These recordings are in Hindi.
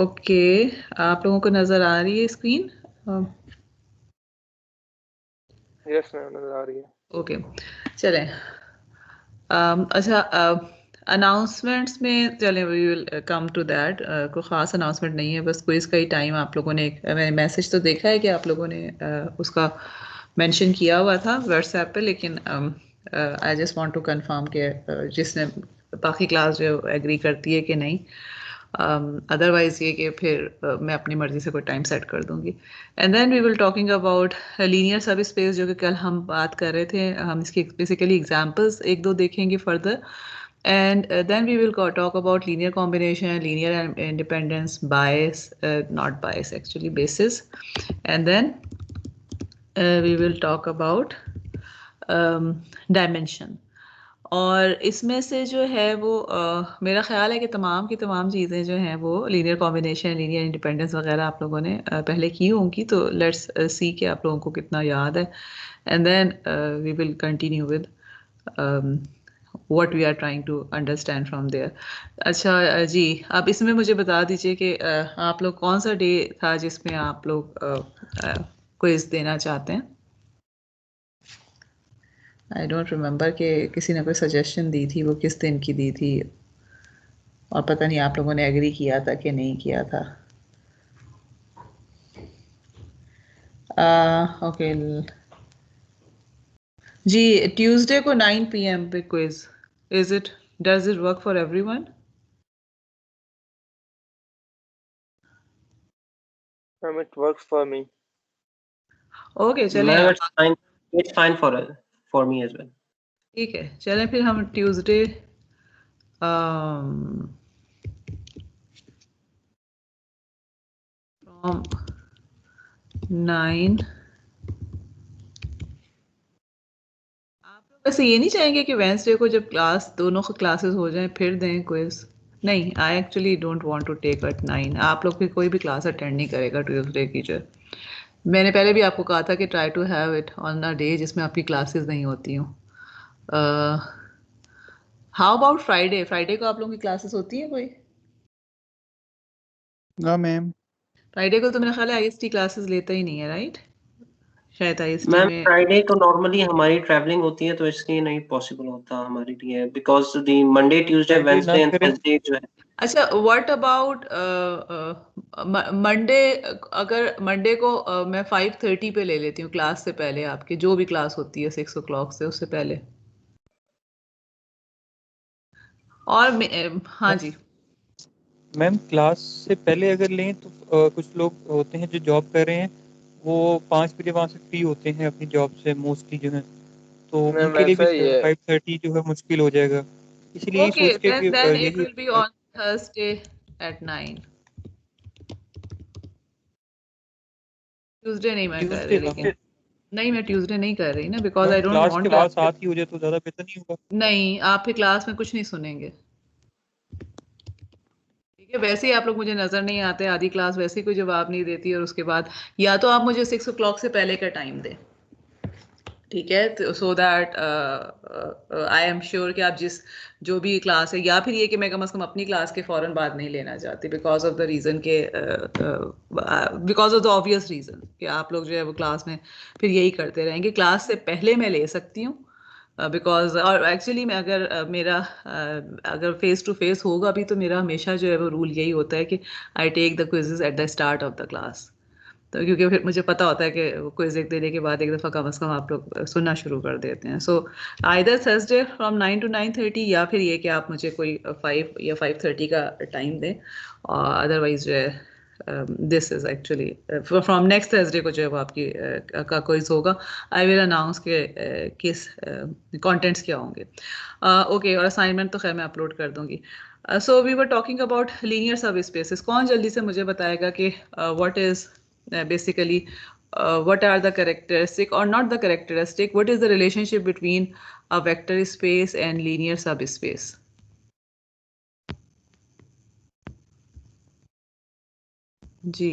ओके, आप लोगों को नजर आ रही है स्क्रीन? यस मैम, नजर आ रही है। ओके, चलें। अच्छा, अनाउंसमेंट्स में चलें, we will come to that. कोई ख़ास अनाउंसमेंट नहीं है, बस क्विज़ का ही टाइम आप लोगों ने मैंने मैसेज तो देखा है कि आप लोगों ने उसका मेंशन किया हुआ था व्हाट्सएप पे, लेकिन I just want to confirm कि जिसने बाकी क्लास जो एग्री करती है कि नहीं। अदरवाइज ये कि फिर मैं अपनी मर्जी से कोई टाइम सेट कर दूंगी। And then we will talking about linear subspace, जो कि कल हम बात कर रहे थे। हम इसकी बेसिकली एग्जांपल्स एक दो देखेंगे further, and then we will talk about linear combination, linear independence, bias, not bias actually, basis. And then we will talk about dimension. और इसमें से जो है वो मेरा ख्याल है कि तमाम की तमाम चीज़ें जो हैं वो लीनियर कॉम्बिनेशन, लीनियर इंडिपेंडेंस वगैरह आप लोगों ने पहले की होंगी, तो लेट्स सी कि आप लोगों को कितना याद है। And then we will continue with what we are trying to understand from there. अच्छा जी, आप इसमें मुझे बता दीजिए कि आप लोग कौन सा डे था जिसमें आप लोग क्विज देना चाहते हैं। आई डोंट रिमेम्बर कि किसी ने कोई सजेशन दी थी, वो किस दिन की दी थी, और पता नहीं आप लोगों ने एग्री किया था कि नहीं किया था। ओके जी, ट्यूसडे को 9 PM पे quiz. Is it, does it work for everyone? Ma'am it works for me. Okay, चलें Ma'am, आप। it's fine. It's fine for me as well. ठीक है, चलें फिर हम ट्यूसडे फ्रॉम 9। आप लोग वैसे ये नहीं चाहेंगे कि वेंसडे को जब क्लास दोनों क्लासेस हो जाएं फिर दें क्विज? नहीं, I actually don't want to take at 9। आप लोग भी कोई भी क्लास अटेंड नहीं करेगा ट्यूसडे की। जो मैंने पहले भी आपको कहा था कि try to have it on a day जिसमें आपकी क्लासेस नहीं होती हों। How about Friday? फ्राइडे को आप लोगों की क्लासेस होती है कोई? हाँ मैम। फ्राइडे को तो मेरा ख्याल है आईएसटी क्लासेस लेता ही नहीं है, राइट? शायद आईएसटी मैम में फ्राइडे को नॉर्मली हमारी ट्रैवलिंग होती है, तो इसलिए नहीं पॉसिबल होता हमारे लिए, because the Monday, Tuesday, Friday ना वेडनेसडे एंड करें। थर्सडे जो है। अच्छा, व्हाट अबाउट मंडे? अगर मंडे को मैं 5:30 पे ले लेती हूँ क्लास से पहले, आपकी जो भी क्लास होती है 6 o'clock से, उससे पहले। और हाँ जी। मैम क्लास से पहले अगर लें तो कुछ लोग होते हैं जो जॉब कर रहे हैं, वो 5 बजे वहाँ से फ्री होते हैं अपनी जॉब से मोस्टली जो है, तो मैम उनके लिए भी ऐसा ही है। 5:30 जो है मुश्किल हो जाएगा, इसलिए यही ओके, सोच के देन इट यही will be on Thursday at 9। Tuesday नहीं मैं कर रही, ट्यूसडे ना लेकिन मैम। नहीं, मैं ट्यूसडे नहीं कर रही ना, because ma'am I don't class के वांट बाद दैट। साथ ही हो जाए तो ज़्यादा बेहतर नहीं होगा? नहीं, आप फिर क्लास में कुछ नहीं सुनेंगे। ठीक है, वैसे ही आप लोग मुझे नजर नहीं आते, आधी क्लास वैसे ही कोई जवाब नहीं देती, और उसके बाद या तो आप मुझे 6 o'clock से पहले का टाइम दें, ठीक है, तो so that I am sure कि आप जिस जो भी क्लास है, या फिर ये कि मैं कम से कम अपनी क्लास के फौरन बाद नहीं लेना चाहती, बिकॉज ऑफ द रीज़न के because of the obvious reason कि आप लोग जो है वो क्लास में फिर यही करते रहेंगे। क्लास से पहले मैं ले सकती हूँ, बिकॉज और एक्चुअली मैं अगर मेरा अगर फेस टू फेस होगा भी, तो मेरा हमेशा जो है वो रूल यही होता है कि I take the quizzes at the start of the class. तो क्योंकि फिर मुझे पता होता है कि क्विज एक देने के बाद एक दफ़ा कम से कम आप लोग सुनना शुरू कर देते हैं। So either Thursday from 9 to 9:30, या फिर ये कि आप मुझे कोई 5 या 5:30 का टाइम दें, और अदरवाइज जो है this is actually from next Thursday को जो है वो आपकी का क्विज होगा। आई विल अनाउंस के किस कंटेंट्स क्या होंगे। ओके, और असाइनमेंट तो खैर मैं अपलोड कर दूंगी। So we were talking about linear subspaces. कौन जल्दी से मुझे बताएगा कि what is basically what are the characteristic, or not the characteristic, what is the relationship between a vector space and linear subspace? जी,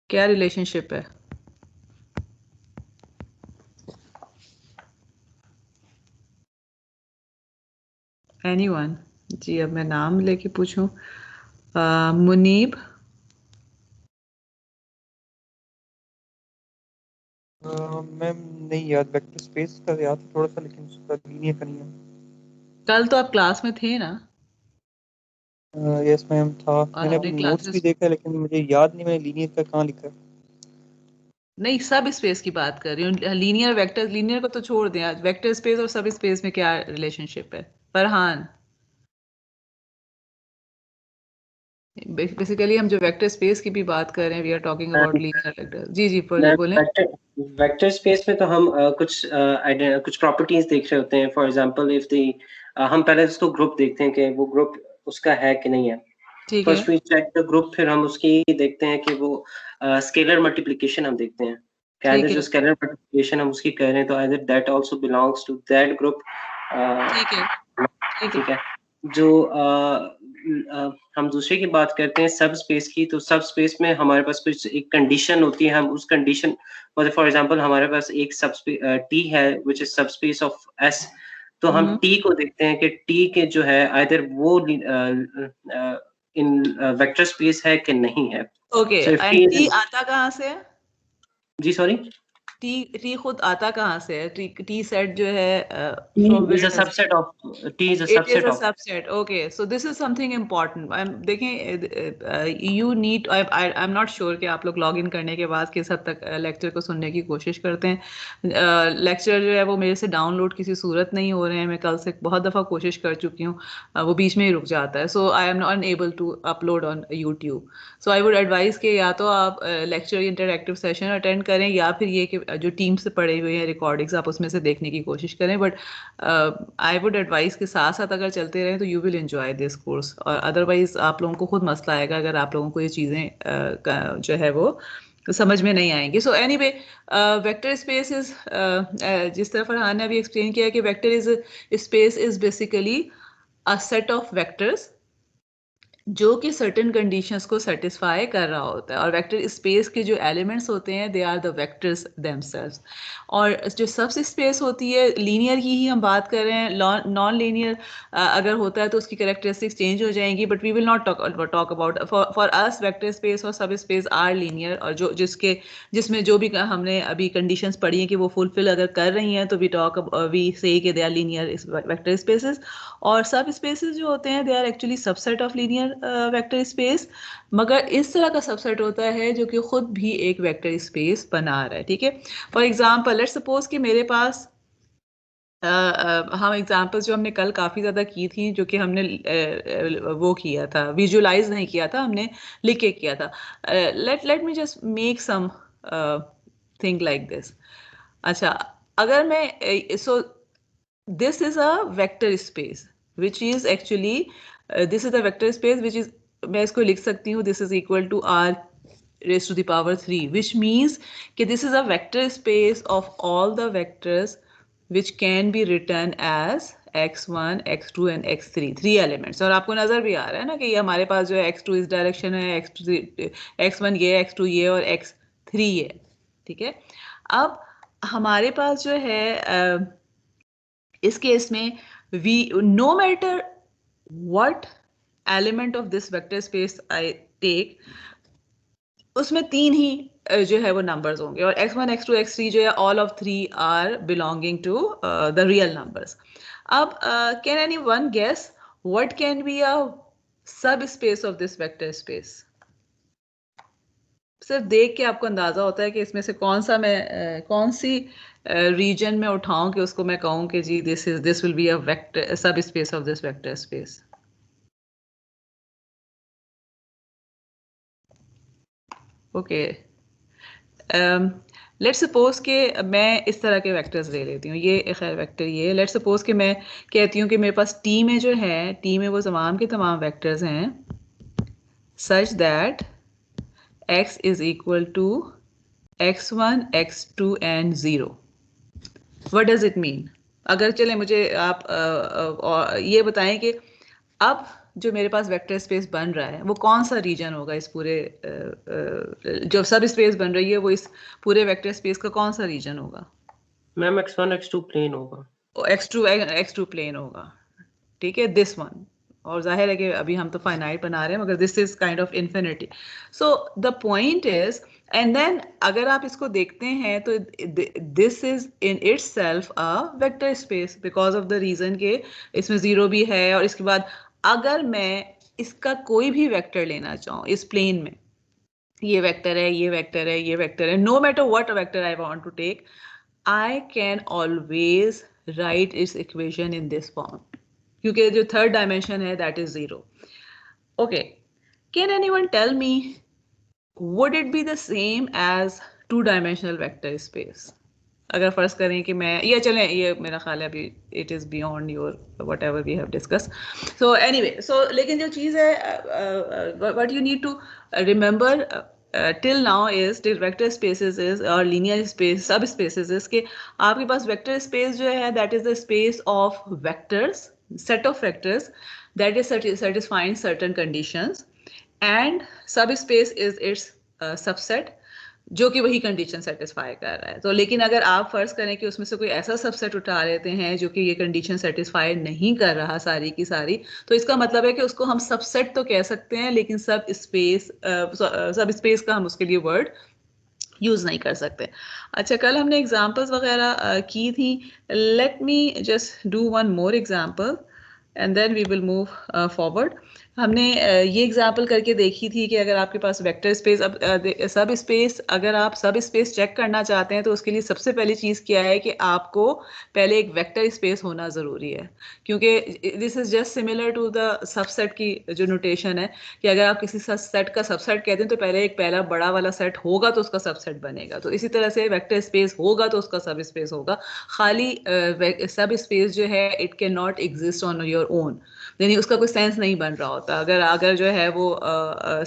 क्या रिलेशनशिप है? एनीवन? जी, अब मैं नाम लेके पूछूं? मुनीब, मैम नहीं याद, वेक्टर स्पेस का याद था थोड़ा सा, लेकिन उसका लीनियर का नहीं है। कल तो आप क्लास में थे ना? यस मैम था, और मैंने हमने अपने नोट्स भी क्लासेस, देखा लेकिन मुझे याद नहीं मैंने लीनियर का कहाँ लिखा है। नहीं सब स्पेस की बात कर रही हूँ। लीनियर वेक्टर, लीनियर को तो छोड़ दें आज, वेक्टर स्पेस और सब स्पेस में क्या रिलेशनशिप है? फरहान, बेसिकली हम जो वेक्टर स्पेस की भी बात कर रहे हैं, we are talking about linear vector. जी जी बोलें। वेक्टर स्पेस में तो हम कुछ प्रॉपर्टीज देख रहे होते हैं। फॉर एग्जांपल इफ द हम पहले उसको ग्रुप देखते हैं कि वो ग्रुप उसका है कि नहीं है। ठीक है, first we check the group, फिर हम उसकी देखते हैं कि वो स्केलर मल्टीप्लिकेशन हम देखते हैं कि ठीक अगर है, जो स्केलर मल्टीप्लिकेशन हम उसकी कर रहे हैं तो अगर that also belongs to that group. ठीक है, ठीक है, ठीक है। जो हम दूसरे की बात करते हैं सब स्पेस की, तो सब स्पेस में हमारे पास कुछ एक कंडीशन होती है। हम उस कंडीशन, फॉर एग्जांपल हमारे पास एक टी है व्हिच इज सब स्पेस ऑफ एस, तो हम टी को देखते हैं कि टी के जो है आइदर वो इन वेक्टर स्पेस है कि नहीं है। Okay. So if T and T is, आता कहाँ से है? जी सॉरी, टी खुद आता कहाँ से है? टी सेट जो है, T from is where a does it? Subset of, T is a It is subset a of. subset. Okay, so this is something important. देखें, you need, I'm not sure कि आप लोग लॉग इन करने के बाद किस हद तक लेक्चर को सुनने की कोशिश करते हैं। लेक्चर जो है वो मेरे से डाउनलोड किसी सूरत नहीं हो रहे हैं। मैं कल से बहुत दफ़ा कोशिश कर चुकी हूँ, वो बीच में ही रुक जाता है। So I am not unable to upload on YouTube. So I would advise कि या तो आप लेक्चर इंटरैक्टिव सेशन अटेंड करें, या फिर ये कि जो टीम से पढ़े हुए हैं रिकॉर्डिंग्स आप उसमें से देखने की कोशिश करें। बट आई वुड एडवाइस के साथ साथ अगर चलते रहें तो you will enjoy this course, और अदरवाइज आप लोगों को खुद मसला आएगा अगर आप लोगों को ये चीज़ें जो है वो समझ में नहीं आएंगी। So anyway, vector space is, जिस तरह फरहान ने अभी एक्सप्लेन किया कि vector is space is basically a set of vectors जो कि सर्टेन कंडीशंस को सेटिस्फाई कर रहा होता है। और वेक्टर स्पेस के जो एलिमेंट्स होते हैं they are the vectors themselves. और जो सब स्पेस होती है, लीनियर की ही हम बात कर रहे हैं, नॉन लीनियर अगर होता है तो उसकी कैरेक्टरिस्टिक्स चेंज हो जाएंगी, but we will not talk about, for us vector space और सब स्पेस आर लीनियर। और जिसमें जो भी हमने अभी कंडीशंस पढ़ी हैं कि वो फुलफिल अगर कर रही हैं, तो we say they are linear vector spaces. और सब स्पेसेस जो होते हैं they are actually subset of linear vector space, मगर इस तरह का सबसेट होता है जो कि खुद भी एक वेक्टर स्पेस बना रहा है। ठीक है, फॉर एग्जांपल लेट्स सपोज कि मेरे पास हम एग्जांपल्स जो हमने कल काफ़ी ज़्यादा की थी, जो कि हमने वो किया था, विजुलाइज नहीं किया था, हमने लिख के किया था। Let me just make something like this. अच्छा, अगर मैं सो this is a vector space which is actually this is a vector space which is, मैं इसको लिख सकती हूँ, this is equal to r raised to the power 3, which means कि this is a vector space of all the vectors which can be written as x1 x2 and x3, 3 elements। और आपको नजर भी आ रहा है ना कि ये हमारे पास जो है x2 इस डायरेक्शन है, x1 ये, x2 ये और x3 ये। ठीक है, अब हमारे पास जो है इस केस में we no matter what element of this vector space I take, उसमें 3 ही जो है वो नंबर्स होंगे, और x1 x2 x3 जो है all of 3 are belonging to the real numbers। अब can anyone guess what can be a subspace of this vector space? सिर्फ देख के आपको अंदाजा होता है कि इसमें से कौन सी रीजन में उठाऊं कि उसको मैं कहूं कि G this will be a vector sub space of this vector space. Okay, let's suppose कि मैं इस तरह के वेक्टर्स ले लेती हूँ, ये खैर वेक्टर ये, लेट्स सपोज कि मैं कहती हूँ कि मेरे पास टी में जो है, टी में वो तमाम के तमाम वेक्टर्स हैं सच that x is equal to x1 x2 and 0। What does it mean? अगर चले मुझे आप ये बताएं कि अब जो मेरे पास वेक्टर स्पेस बन रहा है वो कौन सा रीजन होगा इस पूरे जो सब स्पेस बन रही है वो इस पूरे वेक्टर स्पेस का कौन सा रीजन होगा? मैम x1 x2 प्लेन होगा। x2 प्लेन होगा। ठीक है, दिस वन और जाहिर है कि अभी हम तो फाइनाइट बना रहे हैं मगर this is kind of infinity. So the point is, and then अगर आप इसको देखते हैं तो this is in itself a vector space because of the reason के इसमें जीरो भी है. और इसके बाद अगर मैं इसका कोई भी वेक्टर लेना चाहूँ इस प्लेन में, ये वेक्टर है, ये वेक्टर है, ये वेक्टर है, no matter what vector I want to take, I can always write its equation in this form क्योंकि जो थर्ड डायमेंशन है that is zero. Okay, can anyone tell me would it be the same as two-dimensional vector space? अगर फर्ज करें कि मैं ये चलें, ये मेरा ख्याल है अभी it is beyond your whatever we have discussed. So anyway, so लेकिन जो चीज़ है what you need to remember till now is till vector spaces is और linear space subspaces is कि आपके पास vector space जो है that is the space of vectors, set of vectors that is satisfying certain conditions, and subspace is its subset जो कि वही कंडीशन सेटिस्फाई कर रहा है. तो लेकिन अगर आप फर्ज करें कि उसमें से कोई ऐसा सबसेट उठा लेते हैं जो कि ये कंडीशन सेटिस्फाई नहीं कर रहा सारी की सारी, तो इसका मतलब है कि उसको हम सबसेट तो कह सकते हैं लेकिन सब स्पेस का हम उसके लिए वर्ड यूज नहीं कर सकते. अच्छा, कल हमने एग्जांपल्स वगैरह की थी. Let me just do one more example and then we will move forward. हमने ये एग्जांपल करके देखी थी कि अगर आपके पास वेक्टर स्पेस, अब सब स्पेस, अगर आप सब स्पेस चेक करना चाहते हैं तो उसके लिए सबसे पहली चीज़ क्या है कि आपको पहले एक वेक्टर स्पेस होना ज़रूरी है, क्योंकि this is just similar to the subset की जो नोटेशन है कि अगर आप किसी सेट का सबसेट कहते हैं तो पहले एक पहला बड़ा वाला सेट होगा तो उसका सबसेट बनेगा. तो इसी तरह से वेक्टर स्पेस होगा तो उसका सब स्पेस होगा. खाली सब स्पेस जो है it can not exist on your own, यानी उसका कोई सेंस नहीं बन रहा होता. अगर जो है वो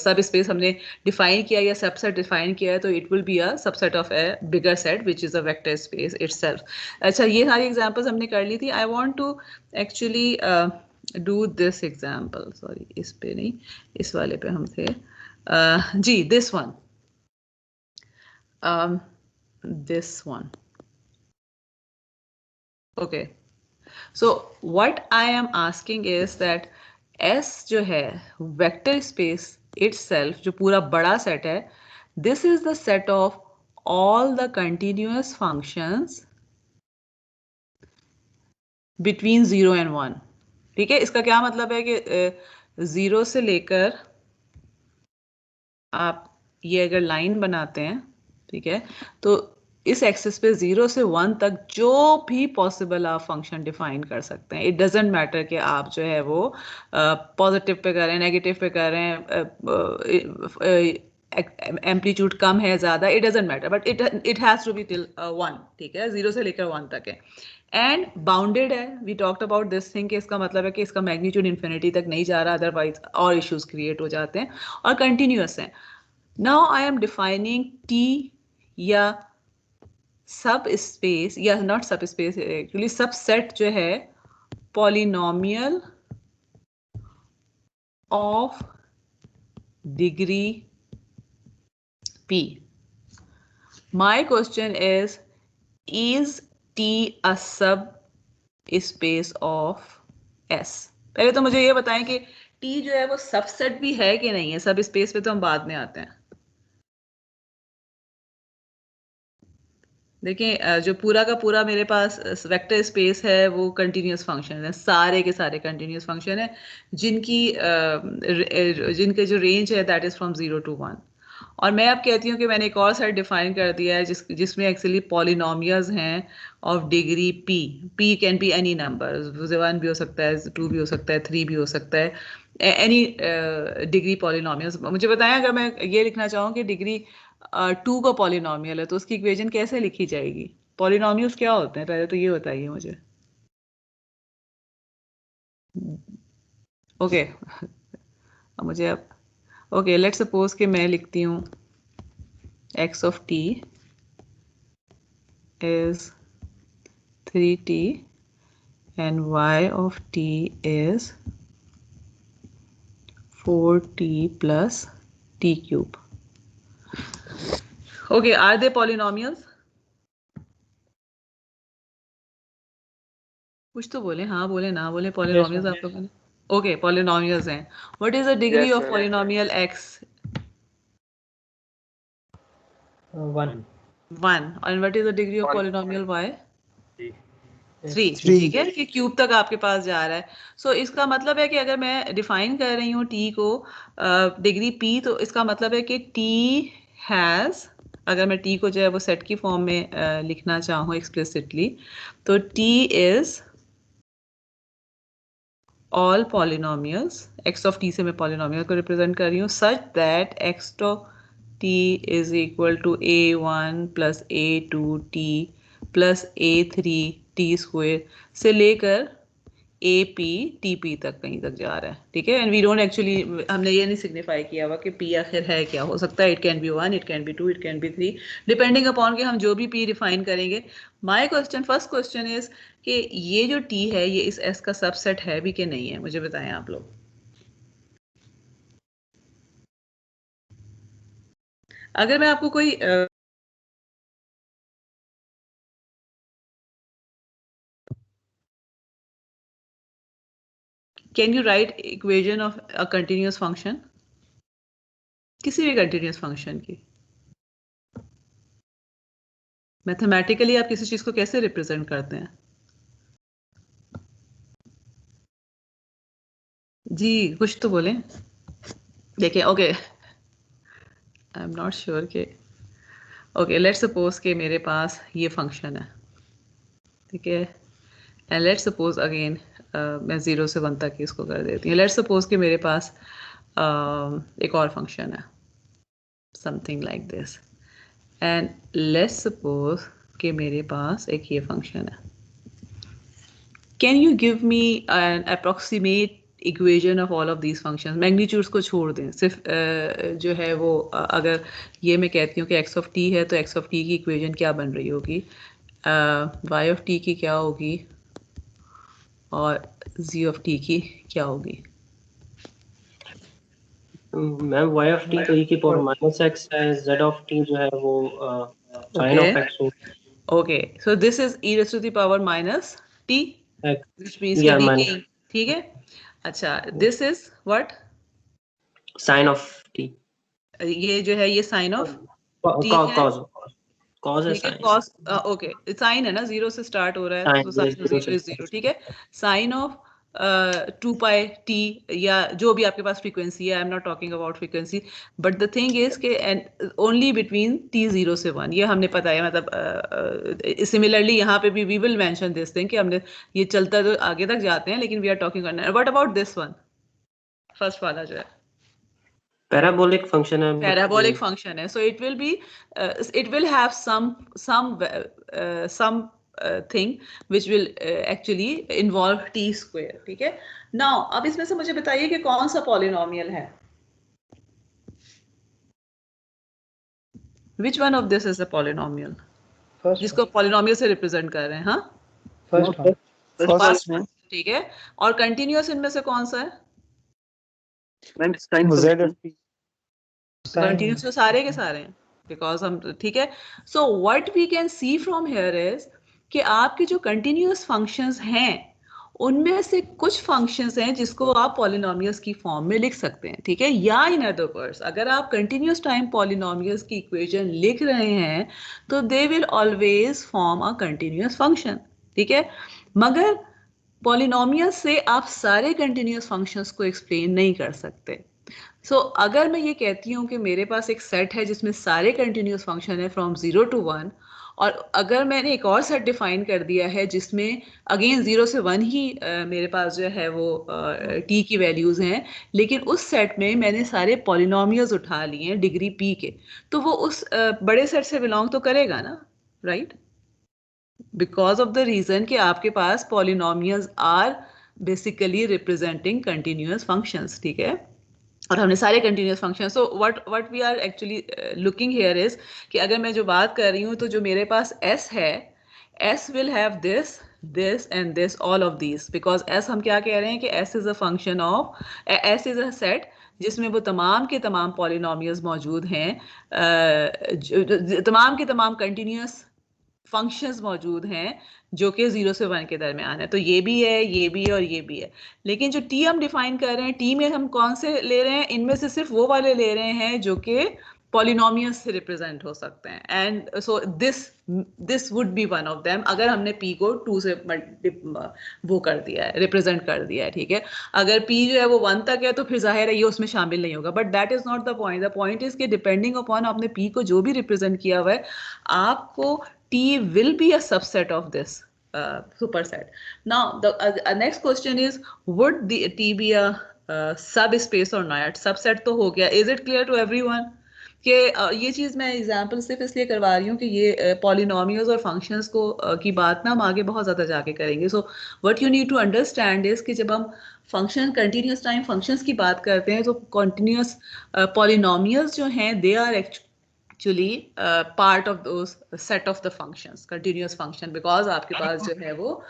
सब स्पेस हमने डिफाइन किया या सबसेट डिफाइन किया है तो it will be a subset of a bigger set which is a vector space itself. अच्छा, ये सारी एग्जांपल्स हमने कर ली थी. I want to actually do this example, sorry इस पे नहीं, इस वाले पे हम थे. जी, this one, this one. Okay, so what I am asking is that S जो है vector space itself, जो पूरा बड़ा सेट है, this is the set of all the continuous functions between 0 and 1. ठीक है, इसका क्या मतलब है कि 0 से लेकर आप ये अगर लाइन बनाते हैं, ठीक है, तो इस एक्सिस पे 0 से 1 तक जो भी पॉसिबल आप फंक्शन डिफाइन कर सकते हैं. इट डजेंट मैटर कि आप जो है वो पॉजिटिव पे कर रहे हैं, नेगेटिव पे कर रहे हैं, एम्पलीट्यूड कम है ज़्यादा, it doesn't matter, but it has to be till 1. ठीक है, 0 से लेकर 1 तक है एंड बाउंडेड है. We talked about this thing कि इसका मतलब है कि इसका मैग्नीट्यूड इन्फिनिटी तक नहीं जा रहा, अदरवाइज और इश्यूज क्रिएट हो जाते हैं, और कंटिन्यूअस है. Now I am defining T या सब स्पेस, या नॉट सब स्पेस, एक्चुअली सब सेट जो है polynomial of degree p. My question is t a sub space of S? पहले तो मुझे ये बताएं कि t जो है वो सबसेट भी है कि नहीं है. सब स्पेस पे तो हम बाद में आते हैं. देखिए, जो पूरा का पूरा मेरे पास वेक्टर स्पेस है वो कंटिन्यूस फंक्शन है, सारे के सारे कंटिन्यूस फंक्शन है जिनके जो रेंज है दैट इज फ्रॉम 0 to 1. और मैं अब कहती हूँ कि मैंने एक और सेट डिफाइन कर दिया है जिसमें एक्चुअली पॉलिनोमियल्स हैं of degree p. p can be any number, 1 भी हो सकता है, 2 भी हो सकता है, 3 भी हो सकता है, एनी डिग्री पॉलिनोमियल्स. मुझे बताएं, अगर मैं ये लिखना चाहूँ कि डिग्री 2 का पॉलिनोमियल है तो उसकी इक्वेशन कैसे लिखी जाएगी? पॉलिनोमियल्स क्या होते हैं पहले तो ये बताइए मुझे. ओके, मुझे अब ओके, लेट्स सपोज कि मैं लिखती हूँ x of t is 3t and y of t is 4t plus t cube. Okay, are they polynomials? कुछ तो बोले, हाँ बोले ना बोले, polynomials आप लोगों ने. ओके पॉलिनोमियल्स हैं. What is the degree Yes, of ma'am. Polynomial x? 1 1. and what is the degree of One. polynomial y? 3 3. ठीक है कि क्यूब तक आपके पास जा रहा है. सो इसका मतलब है कि अगर मैं डिफाइन कर रही हूँ t को डिग्री p, तो इसका मतलब है कि t हैज, अगर मैं t को जो है वो सेट की फॉर्म में लिखना चाहूँ एक्सप्लिसिटली, तो t is all polynomials. x of t से मैं पॉलिनोमियल को रिप्रेजेंट कर रही हूँ such that x of t is equal to a1 plus a2t plus a3 t square से लेकर AP TP तक कहीं तक जा रहा है. ठीक है. एंड वी डोंट एक्चुअली, हमने ये नहीं सिग्निफाई किया हुआ कि P आखिर है क्या. हो सकता है it can be 1, it can be 2, it can be 3, depending upon कि हम जो भी P डिफाइन करेंगे. My question, first question is कि ये जो T है ये इस S का सबसेट है भी कि नहीं है, मुझे बताएं आप लोग. अगर मैं आपको कोई can you right equation of a continuous function, किसी भी कंटिन्यूअस फंक्शन की मैथमेटिकली आप किसी चीज को कैसे रिप्रेजेंट करते हैं? जी कुछ तो बोलें. देखिए okay, I am not sure कि ओके लेट्स सपोज कि मेरे पास ये फंक्शन है. ठीक है. एंड लेट्स सपोज अगेन मैं 0 से 1 तक इसको कर देती हूँ. लेट्स सपोज कि मेरे पास एक और फंक्शन है something like this. And let's suppose कि मेरे पास एक ये फंक्शन है. Can you give me N approximate equation of all of these functions? Magnitudes को छोड़ दें, सिर्फ जो है वो अगर ये मैं कहती हूँ कि x ऑफ t है तो x ऑफ t की इक्वेशन क्या बन रही होगी, y ऑफ t की क्या होगी और z ऑफ t की क्या होगी? मैम y ऑफ t तो e की पावर माइनस x है, z ऑफ t जो है वो sin Okay. of x हो. Okay, so this is e raised to the power minus t, X. which means Yeah, कि minus decaying. ठीक है. अच्छा, this is what? sin of t. ये जो है ये साइन ऑफ t है. cos है ठीक है. sin. कॉस ओके साइन है ना, 0 से स्टार्ट हो रहा है तो Sin, साइन yes, 0 0 इज 0. ठीक है. साइन ऑफ 2 पाई t, या जो भी आपके पास फ्रीक्वेंसी है, I am not talking about frequency, but the thing is के एंड ओनली बिटवीन t 0 से 1, ये हमने पता है. मतलब सिमिलरली यहाँ पे भी we will mention this thing कि हमने ये चलता तो आगे तक जाते हैं, लेकिन we are talking what about this one, first वाला जो है पैराबोलिक फंक्शन है. parabolic function है. So it will be it will have some thing which will actually involve t square. ठीक है. Now अब इसमें से मुझे बताइए कि कौन सा polynomial है. Which one of this is a polynomial? जिसको polynomial से represent कर रहे हैं. हाँ, फर्स्ट one. ठीक है. और continuous इनमें से कौन सा है? z ऑफ t कंटिन्यूस तो सारे के सारे हैं बिकॉज हम. ठीक है. So what we can see from here is कि आपके जो कंटिन्यूस फंक्शंस हैं उनमें से कुछ फंक्शंस हैं जिसको आप पॉलिनोमियल्स की फॉर्म में लिख सकते हैं. ठीक है. या इन अदर वर्ड्स अगर आप कंटिन्यूस टाइम पॉलिनोमियल्स की इक्वेशन लिख रहे हैं तो they will always form a continuous function. ठीक है. मगर पॉलिनोमियल से आप सारे कंटिन्यूस फंक्शंस को एक्सप्लेन नहीं कर सकते. सो अगर मैं ये कहती हूँ कि मेरे पास एक सेट है जिसमें सारे कंटिन्यूस फंक्शन है फ्रॉम 0 to 1, और अगर मैंने एक और सेट डिफाइन कर दिया है जिसमें अगेन 0 से 1 ही मेरे पास जो है वो t की वैल्यूज हैं, लेकिन उस सेट में मैंने सारे पॉलिनोमियल्स उठा लिए हैं डिग्री p के, तो वो उस बड़े सेट से बिलोंग तो करेगा ना, right? Because of the reason कि आपके पास polynomials are basically representing continuous functions. ठीक है. और हमने सारे continuous function. So what we are actually looking here is कि अगर मैं जो बात कर रही हूँ तो जो मेरे पास s है, s will have this this and this all of these, because s हम क्या कह रहे हैं कि s is a function of, s is a set जिसमें वो तमाम के तमाम पॉलिनोमियल्स मौजूद हैं, तमाम के तमाम कंटिन्यूअस फंक्शंस मौजूद हैं जो कि 0 से 1 के दरमियान है, तो ये भी है, ये भी है और ये भी है। लेकिन जो टी हम डिफाइन कर रहे हैं, टी में हम कौन से ले रहे हैं, इनमें से सिर्फ वो वाले ले रहे हैं जो कि पॉलिनोमियल्स से रिप्रेजेंट हो सकते हैं, and so this would be one of them अगर हमने p को 2 से वो कर दिया है, रिप्रेजेंट कर दिया है, ठीक है। अगर p जो है वो 1 तक है तो फिर जाहिर है ये उसमें शामिल नहीं होगा, but that is not the point. The point is कि डिपेंडिंग अपॉन आपने p को जो भी रिप्रेजेंट किया हुआ है, आपको t will be a subset of this superset. Now the next question is, would the t be a subspace or not? Subset तो हो गया। Is it clear to everyone कि ये चीज़ मैं एग्जांपल सिर्फ इसलिए करवा रही हूँ कि ये पॉलिनोमियल्स और फंक्शंस को की बात ना हम आगे बहुत ज़्यादा जाके करेंगे। So what you need to understand is कि जब हम फंक्शन कंटिन्यूस टाइम फंक्शंस की बात करते हैं तो कंटिन्यूस पॉलिनोमियल्स जो हैं they are actually part of those set of the functions, continuous function, because आपके पास जो है वो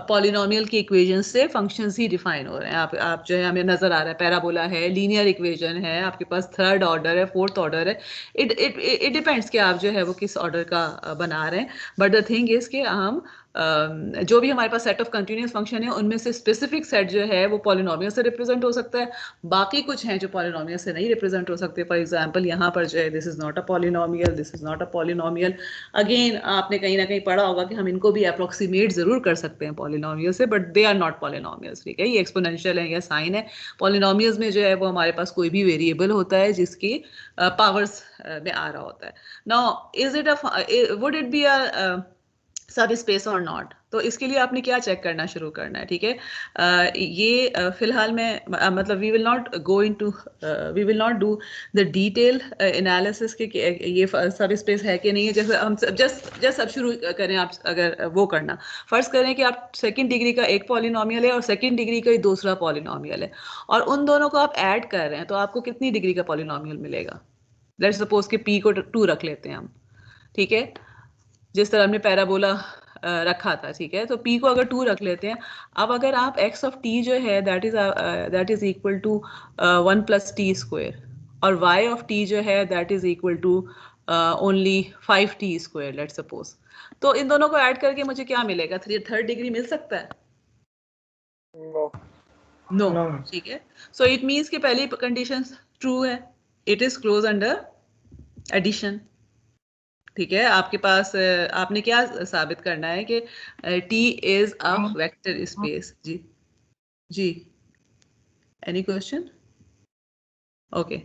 polynomial की equations से functions ही define हो रहे हैं। आप जो है हमें नजर आ रहा है पैराबोला है, linear equation है, आपके पास थर्ड ऑर्डर है, फोर्थ ऑर्डर है, it depends कि आप जो है वो किस ऑर्डर का बना रहे हैं। बट द थिंग इज कि हम जो भी हमारे पास सेट ऑफ कंटिन्यूस फंक्शन है उनमें से स्पेसिफिक सेट जो है वो पॉलिनोमियल से रिप्रेजेंट हो सकता है, बाकी कुछ हैं जो पॉलिनोमियल से नहीं रिप्रेजेंट हो सकते। फॉर एग्जांपल यहाँ पर जो है this is not a polynomial, this is not a polynomial. Again आपने कहीं ना कहीं पढ़ा होगा कि हम इनको भी अप्रोक्सीमेट जरूर कर सकते हैं पॉलिनोमियल से, but they are not polynomials, ठीक है। ये एक्सपोनेंशियल है या साइन है। पॉलिनोमियल्स में जो है वो हमारे पास कोई भी वेरिएबल होता है जिसकी पावर्स में आ रहा होता है। Now is it would it be a sub space और नॉट? तो इसके लिए आपने क्या चेक करना शुरू करना है, ठीक है। ये फिलहाल में मतलब we will not go into we will not do the detail analysis के ये सब स्पेस है कि नहीं है। जैसे हम जस्ट अब शुरू करें, आप अगर वो करना, फर्ज करें कि आप सेकंड डिग्री का एक पॉलिनोमियल है और सेकंड डिग्री का दूसरा पॉलिनोमियल है, और उन दोनों को आप ऐड कर रहे हैं, तो आपको कितनी डिग्री का पॉलिनोमियल मिलेगा? लेट्स सपोज कि p को 2 रख लेते हैं हम, ठीक है, जिस तरह हमने पैराबोला रखा था, ठीक है। तो p को अगर 2 रख लेते हैं, अब अगर आप x ऑफ t जो है that is equal to 1 plus t square, और y ऑफ t जो है that is equal to only 5t square let's suppose, तो इन दोनों को ऐड करके मुझे क्या मिलेगा? थर्ड डिग्री मिल सकता है? नो, ठीक है। सो इट मीन्स कि पहली कंडीशन ट्रू है, it is close under addition, ठीक है। आपके पास आपने क्या साबित करना है कि T is a vector space. जी जी, any question? Okay,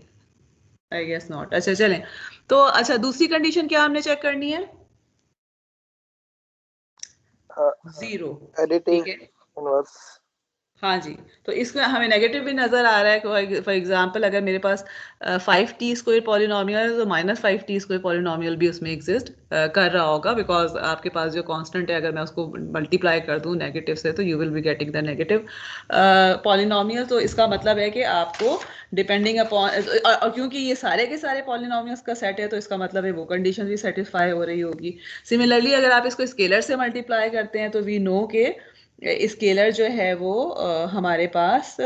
I guess not. अच्छा चलें, तो अच्छा दूसरी कंडीशन क्या हमने चेक करनी है? 0, एडिटिंग ठीक है। इनवर्स। हाँ जी, तो इसमें हमें नेगेटिव भी नजर आ रहा है। फॉर एग्जांपल अगर मेरे पास 5t स्क्वायर पॉलिनोमियल है तो -5t स्क्वायर पॉलिनोमियल भी उसमें एग्जिस्ट कर रहा होगा, बिकॉज आपके पास जो कांस्टेंट है अगर मैं उसको मल्टीप्लाई कर दूं नेगेटिव से तो you will be getting the negative polynomial. तो इसका मतलब है कि आपको डिपेंडिंग अपॉन, और क्योंकि ये सारे के सारे पॉलिनोमियल्स का सेट है तो इसका मतलब है वो कंडीशन भी सेटिस्फाई हो रही होगी। सिमिलरली अगर आप इसको स्केलर से मल्टीप्लाई करते हैं तो वी नो के स्केलर जो है वो हमारे पास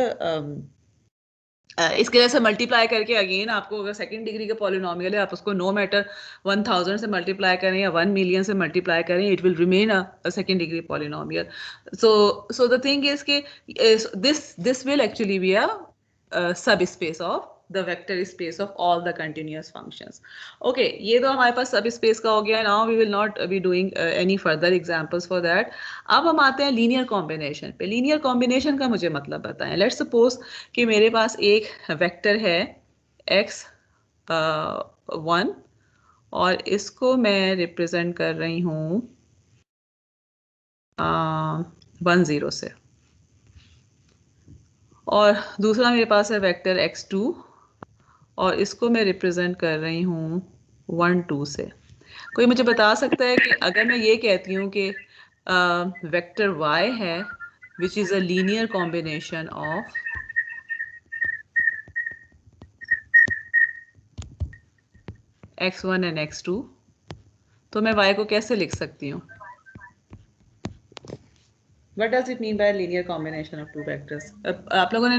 स्केलर से मल्टीप्लाई करके अगेन आपको अगर सेकंड डिग्री का पॉलिनोमियल है आप उसको नो मैटर 1000 से मल्टीप्लाई करें या 1 मिलियन से मल्टीप्लाई करें, it will remain a second degree polynomial. So the thing is कि this will actually be a sub space of the vector space of all the continuous functions. Okay, ये तो हमारे पास सब स्पेस का हो गया। Now we will not be doing any further examples for that. अब हम आते हैं लीनियर कॉम्बिनेशन पे। लीनियर कॉम्बिनेशन का मुझे मतलब बताएं। लेट्स सपोज कि मेरे पास एक वेक्टर है x1 और इसको मैं रिप्रेजेंट कर रही हूँ 10 से, और दूसरा मेरे पास है वेक्टर x2 और इसको मैं रिप्रेजेंट कर रही हूँ 1 2 से। कोई मुझे बता सकता है कि अगर मैं ये कहती हूँ कि वेक्टर y है which is a linear combination of x1 and x2, तो मैं y को कैसे लिख सकती हूँ? What does it mean by linear combination of two vectors? आप लोगों ने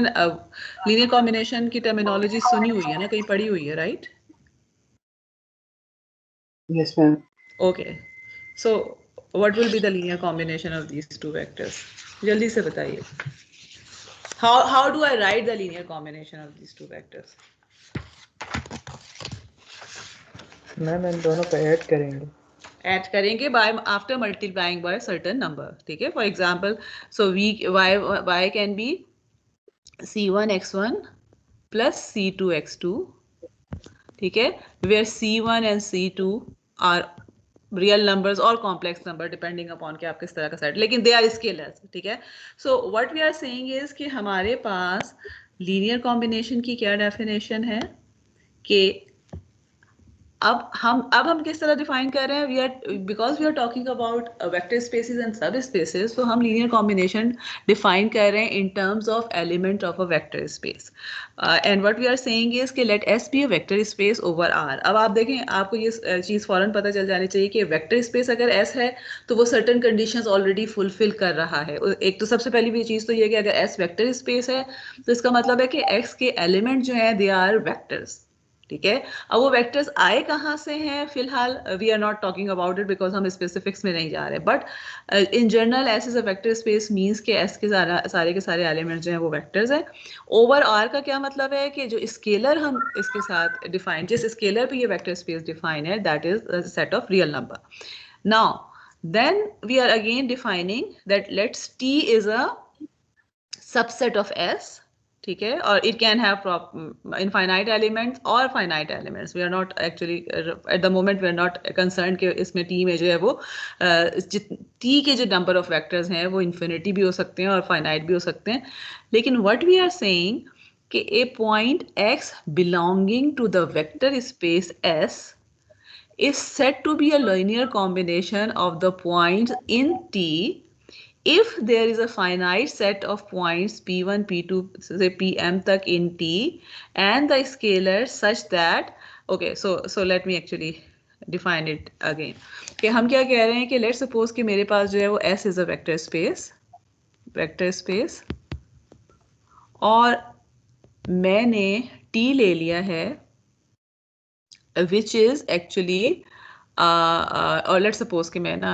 linear combination की terminology सुनी हुई है ना, कहीं पढ़ी हुई है, right? Yes, ma'am. Okay, so what will be the linear combination of these two vectors? जल्दी से बताइए. How do I write the linear combination of these two vectors? Ma'am इन दोनों को ऐड करेंगे. ऐड करेंगे by after multiplying by certain number. ठीक है. For example, so y can be c1 x1 plus c2 x2. ठीक है. Where c1 and c2 are real numbers or complex number depending upon कि आप किस तरह का सेट, लेकिन they are scalars. ठीक है. So what we are saying is कि हमारे पास linear combination की क्या definition है कि अब हम किस तरह डिफाइन कर रहे हैं. We are because we are talking about vector spaces and sub spaces, तो हम लीनियर कॉम्बिनेशन डिफाइन कर रहे हैं in terms of element of a vector space. And what we are saying is कि let S be a vector space over R. अब आप देखें, आपको ये चीज़ फौरन पता चल जानी चाहिए कि वेक्टर स्पेस अगर एस है तो वो सर्टन कंडीशंस ऑलरेडी फुलफिल कर रहा है. एक तो सबसे पहली भी चीज़ तो ये कि अगर एस वेक्टर स्पेस है तो इसका मतलब है कि एक्स के एलिमेंट जो हैं दे आर वेक्टर्स. ठीक है. अब वो वेक्टर्स आए कहाँ से हैं, फिलहाल we are not talking about it because हम स्पेसिफिक्स में नहीं जा रहे. But in general S is a vector space means के एस के सारे के सारे एलिमेंट्स जो हैं वो वेक्टर्स हैं. ओवर आर का क्या मतलब है कि जो स्केलर हम इसके साथ डिफाइन, जिस स्केलर पे ये वेक्टर स्पेस डिफाइन है, that is set of real number. Now then we are again defining that let's T is a subset of S. ठीक है. और it can have infinite elements और finite elements. We are not actually at the moment we are not concern कि इसमें टी में जो है वो टी के जो नंबर ऑफ वेक्टर्स हैं वो इन्फिनिटी भी हो सकते हैं और फाइनाइट भी हो सकते हैं. लेकिन व्हाट वी आर सेइंग कि a point X belonging to the vector space S is said to be a linear combination of the points in T if there is a finite set of points p1 p2 say pm tak in T and the scalars such that, okay, so let me actually define it again. कि हम क्या कह रहे हैं कि let's suppose कि मेरे पास जो है वो S is a vector space और मैंने T ले लिया है which is actually or let's suppose कि मैं ना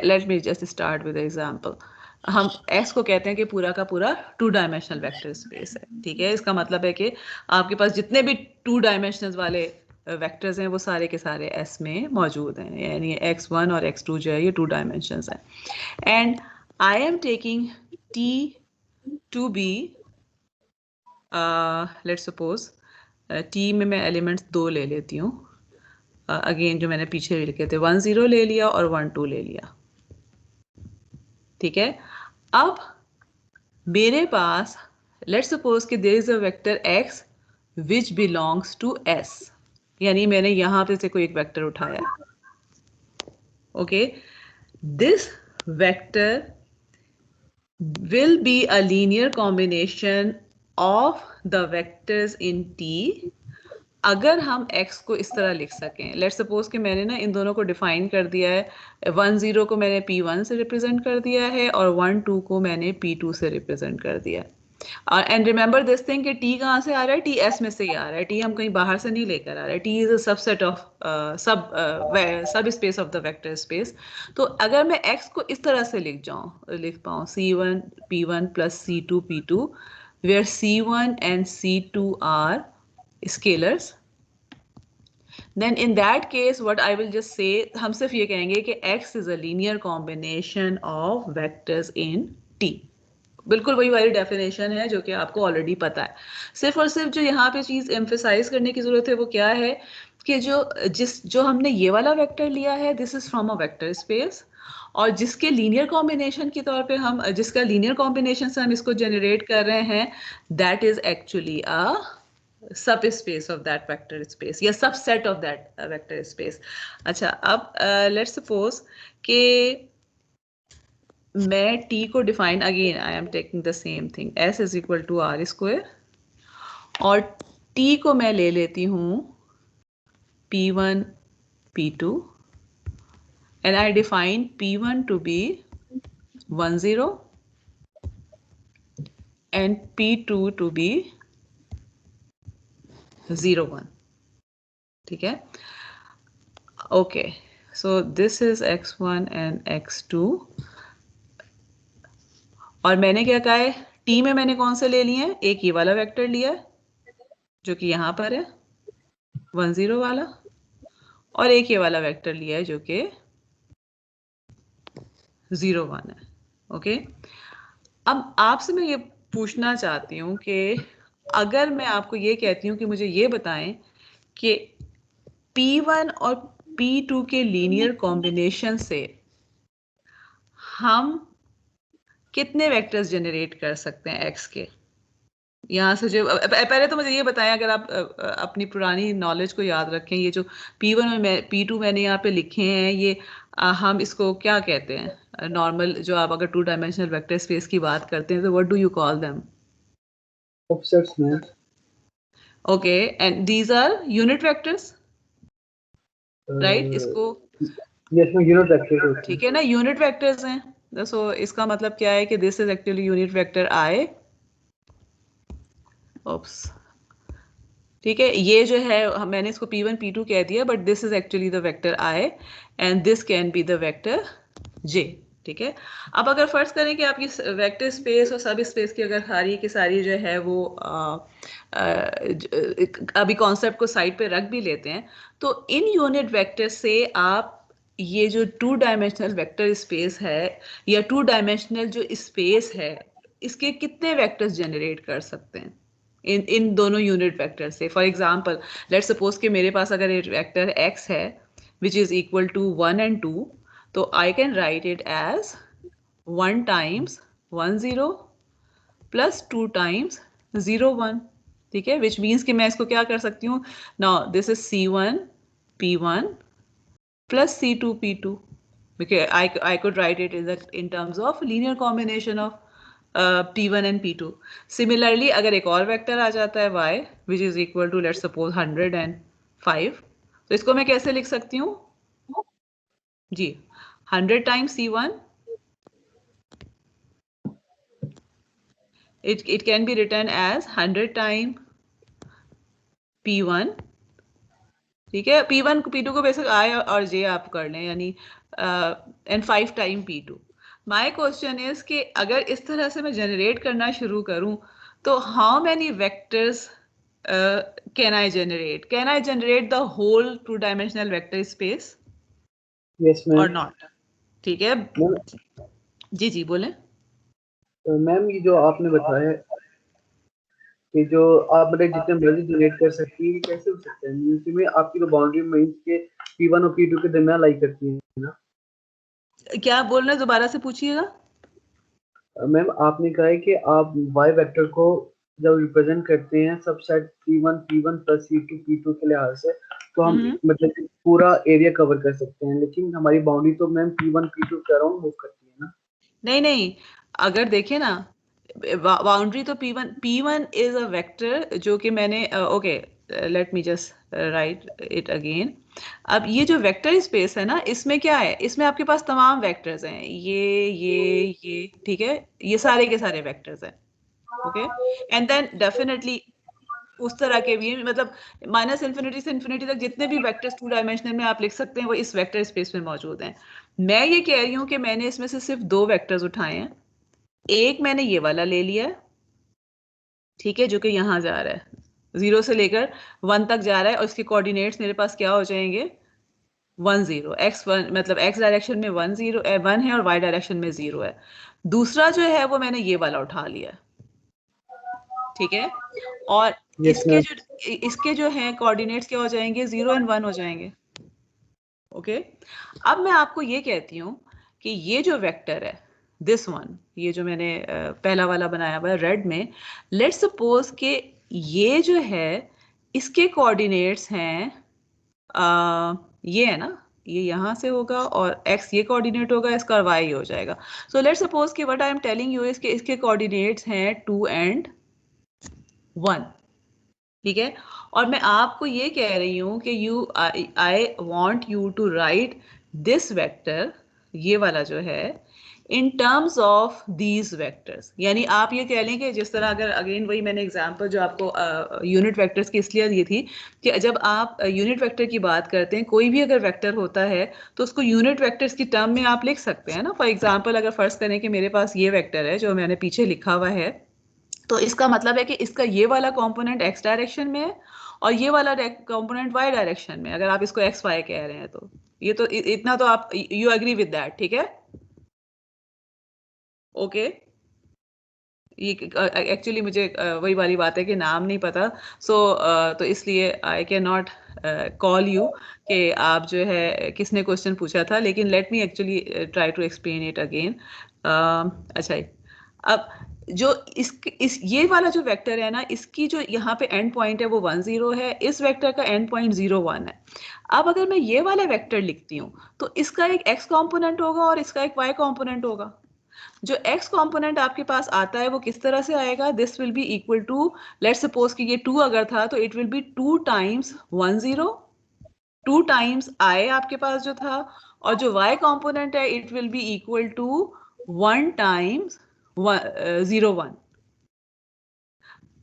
let me just start with the example. हम S को कहते हैं कि पूरा का पूरा 2 डायमेंशनल वेक्टर स्पेस है. ठीक है. इसका मतलब है कि आपके पास जितने भी 2 डायमेंशनल वाले वेक्टर्स हैं वो सारे के सारे S में मौजूद हैं. यानी x1 और x2 जो है ये 2 डायमेंशंस हैं. And I am taking T to be let's suppose T में मैं एलिमेंट्स 2 ले लेती हूँ. अगेन जो मैंने पीछे लिखे थे 1 0 ले लिया और 1 2 ले लिया. ठीक है. अब मेरे पास लेट्स सपोज कि there is a vector x which belongs to S. यानी मैंने यहां पे से कोई एक वेक्टर उठाया. Okay. This vector will be a linear combination of the vectors in T अगर हम x को इस तरह लिख सकें. लेट्स सपोज कि मैंने ना इन दोनों को डिफाइन कर दिया है. 1 0 को मैंने p1 से रिप्रेजेंट कर दिया है और 1 2 को मैंने p2 से रिप्रेजेंट कर दिया है. एंड रिमेंबर दिस थिंग कि t कहाँ से आ रहा है, t s में से ही आ रहा है. t हम कहीं बाहर से नहीं लेकर आ रहे हैं. t is a subset of sub space of the vector space. तो अगर मैं x को इस तरह से लिख पाऊँ c1 p1 plus c2 p2 where c1 and c2 are scalars, then in that case what I will just say, हम सिर्फ ये कहेंगे कि x is a linear combination of vectors in T. बिल्कुल वही वाली डेफिनेशन है जो कि आपको ऑलरेडी पता है. सिर्फ और सिर्फ जो यहाँ पे चीज एम्फेसाइज करने की जरूरत है वो क्या है कि जो हमने ये वाला वेक्टर लिया है this is from a vector space और जिसके लीनियर कॉम्बिनेशन के तौर पे हम जिसका लीनियर कॉम्बिनेशन से हम इसको जनरेट कर रहे हैं that is actually a subspace of that vector space या subset of that vector space. अच्छा. अब let's suppose कि मैं T को define again I am taking the same thing S is equal to R square और T को मैं ले लेती हूँ P1 P2 and I define P1 to be 1 0 and P2 to be 0 1. ठीक है. Okay. So this is x1 and x2 और मैंने क्या कहा है टी में मैंने कौन से ले लिए हैं, एक ये वाला वेक्टर लिया है जो कि यहाँ पर है 1 0 वाला और एक ये वाला वेक्टर लिया है जो कि 0 1 है। ओके अब आपसे मैं ये पूछना चाहती हूँ कि अगर मैं आपको ये कहती हूँ कि मुझे ये बताएं कि P1 और P2 के लीनियर कॉम्बिनेशन से हम कितने वेक्टर्स जनरेट कर सकते हैं x के। यहाँ से जो पहले तो मुझे ये बताएं अगर आप अपनी पुरानी नॉलेज को याद रखें, ये जो P1 और P2 मैंने यहाँ पे लिखे हैं ये हम इसको क्या कहते हैं नॉर्मल, जो आप अगर 2 डायमेंशनल वेक्टर स्पेस की बात करते हैं तो what do you call them? Offsets में। Okay and these are unit vectors right? इसको यस में यूनिट वेक्टर होते हैं। ठीक है ना, यूनिट वेक्टर्स हैं। सो इसका मतलब क्या है कि this is actually unit vector I। Oops ठीक है, ये जो है मैंने इसको P1 P2 कह दिया but this is actually the vector I and this can be the vector J। ठीक है, अब अगर फर्ज करें कि आपकी वेक्टर स्पेस और सब स्पेस की अगर सारी की सारी जो है वो अभी कॉन्सेप्ट को साइड पे रख भी लेते हैं तो इन यूनिट वेक्टर से आप ये जो 2 डायमेंशनल वेक्टर स्पेस है या 2 डायमेंशनल जो स्पेस है इसके कितने वेक्टर्स जनरेट कर सकते हैं इन दोनों यूनिट वेक्टर से। फॉर एग्जाम्पल लेट्स सपोज कि मेरे पास अगर एक वेक्टर x है which is equal to 1 and 2 तो I can write it as 1 times 1 0 plus 2 times 0 1। ठीक है, विच मीन्स कि मैं इसको क्या कर सकती हूँ, now this is C1 P1 plus C2 P2 because I could write it in terms of linear combination of P1 and P2। Similarly अगर एक और वेक्टर आ जाता है y which is equal to let's suppose 105 तो इसको मैं कैसे लिख सकती हूँ जी, 100 times C1 it can be written as 100 times P1। ठीक है, P1 P2 को बेसिक I और J आप कर लें यानी and 5 time P2। My question is कि अगर इस तरह से मैं जनरेट करना शुरू करूं तो how many vectors can I generate the whole 2 dimensional vector space yes ma'am. और नॉट? ठीक है जी जी बोलें। मैम ये जो आपने बताया कि जो आप मतलब जितने मर्जी जनरेट कर सकती है, ये कैसे हो सकता है? मींस में आपकी तो बाउंड्री मींस के P1 और P2 के दरमियान लाई करती है ना? क्या बोल रहे हैं, दोबारा से पूछिएगा। मैम आपने कहा है कि आप y वेक्टर को जब रिप्रेजेंट करते हैं subset P1 plus C2 P2 के लिहाज से तो हम मतलब कि पूरा एरिया कवर कर सकते हैं, लेकिन हमारी बाउंड्री तो मैम P1 P2 के अराउंड मूव करती है ना? नहीं अगर देखें ना बाउंड्री तो P1 इज अ वेक्टर जो कि मैंने okay let me just right it again. अब ये जो वेक्टर स्पेस है ना इसमें क्या है, इसमें आपके पास तमाम वेक्टर्स हैं, ये ठीक है, ये सारे के सारे वेक्टर्स हैं। ओके एंड देन डेफिनेटली उस तरह के भी मतलब माइनस इन्फिनिटी से इन्फिनिटी तक जितने भी वेक्टर्स 2 डायमेंशनल में आप लिख सकते हैं वो इस वेक्टर स्पेस में मौजूद हैं। मैं ये कह रही हूँ कि मैंने इसमें से सिर्फ 2 वेक्टर्स उठाए हैं, एक मैंने ये वाला ले लिया है ठीक है जो कि यहाँ जा रहा है 0 से लेकर 1 तक जा रहा है और इसके कोऑर्डिनेट्स मेरे पास क्या हो जाएंगे 1 0 x1 मतलब x डायरेक्शन में 1 0 1 है और y डायरेक्शन में 0 है। दूसरा जो है वो मैंने ये वाला उठा लिया ठीक है और Yes, इसके जो हैं कोऑर्डिनेट्स क्या हो जाएंगे 0 and 1 हो जाएंगे। ओके अब मैं आपको ये कहती हूँ कि ये जो वेक्टर है दिस वन, ये जो मैंने पहला वाला बनाया हुआ है रेड में, लेट्स सपोज कि ये जो है इसके कोऑर्डिनेट्स हैं ये है ना, ये यहाँ से होगा और x ये कोऑर्डिनेट होगा, इसका y हो जाएगा। सो लेट्स सपोज कि what I am telling you is कि इसके कोऑर्डिनेट्स हैं 2 and 1 ठीक है, और मैं आपको ये कह रही हूँ कि I want you to write this vector ये वाला जो है in terms of these vectors. यानी आप ये कह लें कि जिस तरह, अगर अगेन वही मैंने एग्जांपल जो आपको यूनिट वेक्टर्स की इसलिए दी थी कि जब आप यूनिट वेक्टर की बात करते हैं, कोई भी अगर वेक्टर होता है तो उसको यूनिट वेक्टर्स की टर्म में आप लिख सकते हैं ना। फॉर एग्जांपल अगर फर्ज करें कि मेरे पास ये वेक्टर है जो मैंने पीछे लिखा हुआ है, तो इसका मतलब है कि इसका ये वाला कंपोनेंट x डायरेक्शन में है और ये वाला कंपोनेंट y डायरेक्शन में, अगर आप इसको x y कह रहे हैं तो ये तो इतना तो आप यू एग्री विद दैट, ठीक है? ओके ये एक्चुअली मुझे वही वाली बात है कि नाम नहीं पता, तो इसलिए I can not call you कि आप जो है किसने क्वेश्चन पूछा था, लेकिन let me actually try to explain it again. अच्छा, अब जो इस ये वाला जो वेक्टर है ना, इसकी जो यहाँ पे एंड पॉइंट है वो 1 0 है, इस वेक्टर का एंड पॉइंट 0 1 है। अब अगर मैं ये वाला वेक्टर लिखती हूँ तो इसका एक x कंपोनेंट होगा और इसका एक y कंपोनेंट होगा। जो x कंपोनेंट आपके पास आता है वो किस तरह से आएगा? This will be equal to, let's suppose कि ये 2 अगर था तो it will be 2 times 1 0, 2 times i आपके पास जो था, और जो y कंपोनेंट है it will be equal to 1 times 0 1।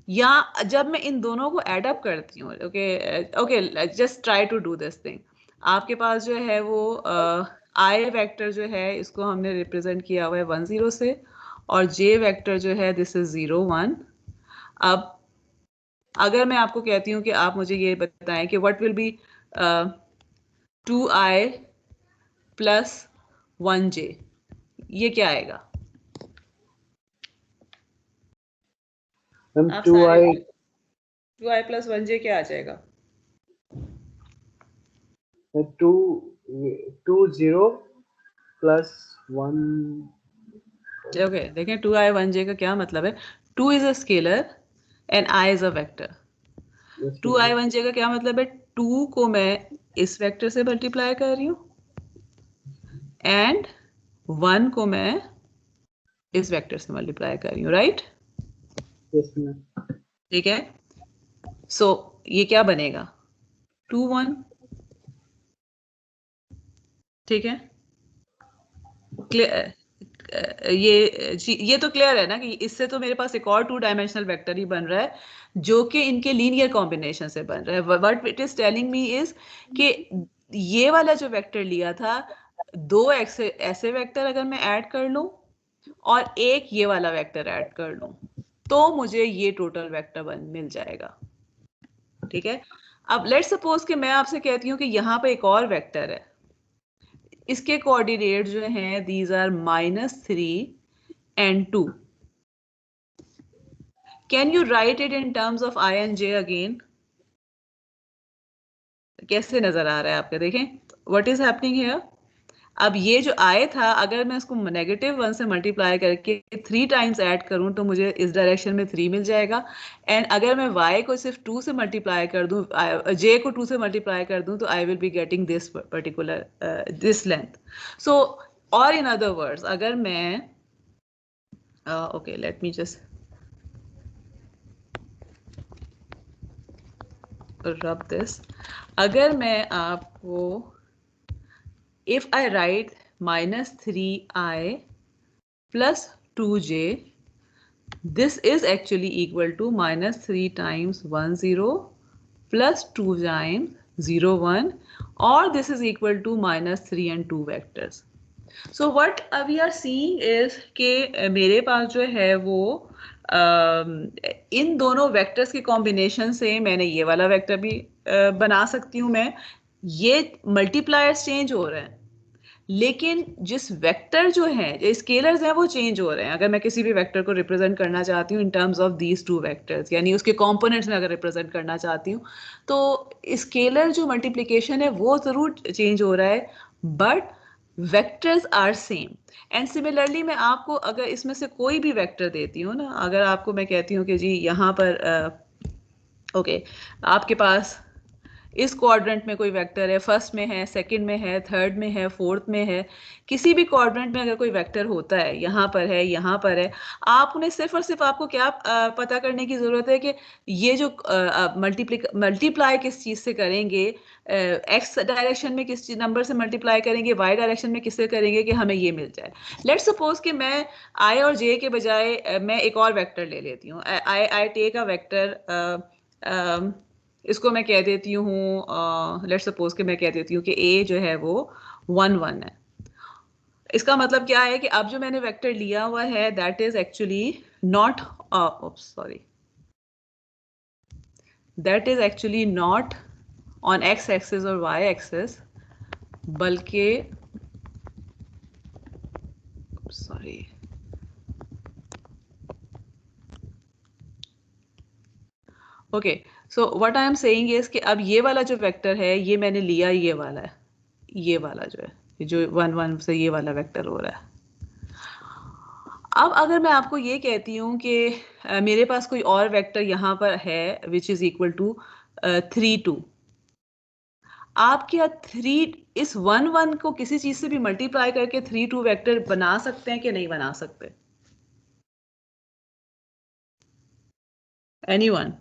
या जब मैं इन दोनों को एड अप करती हूँ, okay just try to do this thing. आपके पास जो है वो i वेक्टर जो है इसको हमने रिप्रेजेंट किया हुआ है 1 0 से, और j वेक्टर जो है दिस इज 0 1। अब अगर मैं आपको कहती हूँ कि आप मुझे ये बताएं कि what will B 2i plus 1j, ये क्या आएगा? मैम आप 2i 2i प्लस 1j क्या आ जाएगा? 2 0 प्लस 1। ओके देखें, 2i 1j का क्या मतलब है? 2 is a scalar and i is a vector. 2i 1j का क्या मतलब है? 2 को मैं इस वेक्टर से मल्टीप्लाई कर रही हूँ एंड 1 को मैं इस वेक्टर से मल्टीप्लाई कर रही हूँ, राइट? ठीक है, सो ये क्या बनेगा? 2 1, ठीक है? ये तो क्लियर है ना कि इससे तो मेरे पास एक और 2 डायमेंशनल वेक्टर ही बन रहा है जो कि इनके लीनियर कॉम्बिनेशन से बन रहा है। What it is telling me is कि ये वाला जो वेक्टर लिया था, 2 ऐसे वेक्टर अगर मैं ऐड कर लूं और एक ये वाला वेक्टर ऐड कर लूं तो मुझे ये टोटल वेक्टर मिल जाएगा, ठीक है? अब लेट्स सपोज कि मैं आपसे कहती हूँ कि यहाँ पे एक और वेक्टर है, इसके कोऑर्डिनेट जो हैं these are -3 and 2. Can you write it in terms of I and j again? कैसे नजर आ रहा है आपके? देखें what is happening here. अब ये जो i था, अगर मैं उसको -1 से मल्टीप्लाई करके 3 टाइम्स ऐड करूं तो मुझे इस डायरेक्शन में 3 मिल जाएगा। एंड अगर मैं y को सिर्फ 2 से मल्टीप्लाई कर दूं, j को 2 से मल्टीप्लाई कर दूं, तो I will be getting this particular this length. So और इन अदर वर्ड्स, अगर मैं okay let me just rub this. अगर मैं आपको if I write -3i plus 2j, this is actually equal to -3 times 1 0 plus 2 times 0 1, or this is equal to -3 and 2 vectors. So what we are seeing is कि मेरे पास जो है वो इन दोनों वेक्टर्स के कॉम्बिनेशन से मैंने ये वाला वेक्टर भी बना सकती हूँ मैं। ये मल्टीप्लायर्स चेंज हो रहे हैं, लेकिन जिस वेक्टर जो है, स्केलर्स हैं, वो चेंज हो रहे हैं। अगर मैं किसी भी वेक्टर को रिप्रेजेंट करना चाहती हूँ इन टर्म्स ऑफ दीज 2 वेक्टर्स, यानी उसके कंपोनेंट्स में अगर रिप्रेजेंट करना चाहती हूँ, तो स्केलर जो मल्टीप्लिकेशन है वो जरूर चेंज हो रहा है, but vectors are same. And similarly मैं आपको अगर इसमें से कोई भी वेक्टर देती हूँ ना, अगर आपको मैं कहती हूँ कि जी यहाँ पर ओके आपके पास इस क्वाड्रेंट में कोई वेक्टर है, फर्स्ट में है, सेकंड में है, थर्ड में है, फोर्थ में है, किसी भी क्वाड्रेंट में अगर कोई वेक्टर होता है, यहाँ पर है, यहाँ पर है, आप उन्हें सिर्फ और सिर्फ आपको क्या पता करने की जरूरत है कि ये जो मल्टीप्लाई किस चीज से करेंगे, एक्स डायरेक्शन में किस नंबर से मल्टीप्लाई करेंगे, वाई डायरेक्शन में किससे करेंगे कि हमें ये मिल जाए। लेट्स सपोज कि मैं आई और जे के बजाय मैं एक और वेक्टर ले लेती हूँ। आई टेक अ वेक्टर, इसको मैं कह देती हूँ, लेट्स सपोज कि मैं कह देती हूँ कि ए जो है वो 1 1 है। इसका मतलब क्या है कि अब जो मैंने वेक्टर लिया हुआ है that is actually not sorry that is actually not on x axis और वाई एक्सिस, बल्कि sorry okay, so what I am saying is कि अब ये वाला जो वेक्टर है ये मैंने लिया, ये वाला है, ये वाला जो है, जो 1 1 से ये वाला वेक्टर हो रहा है। अब अगर मैं आपको ये कहती हूँ कि मेरे पास कोई और वेक्टर यहाँ पर है विच इज इक्वल टू 3 2, आप क्या 3 इस 1 1 को किसी चीज से भी मल्टीप्लाई करके 3 2 वेक्टर बना सकते हैं कि नहीं बना सकते? Anyone?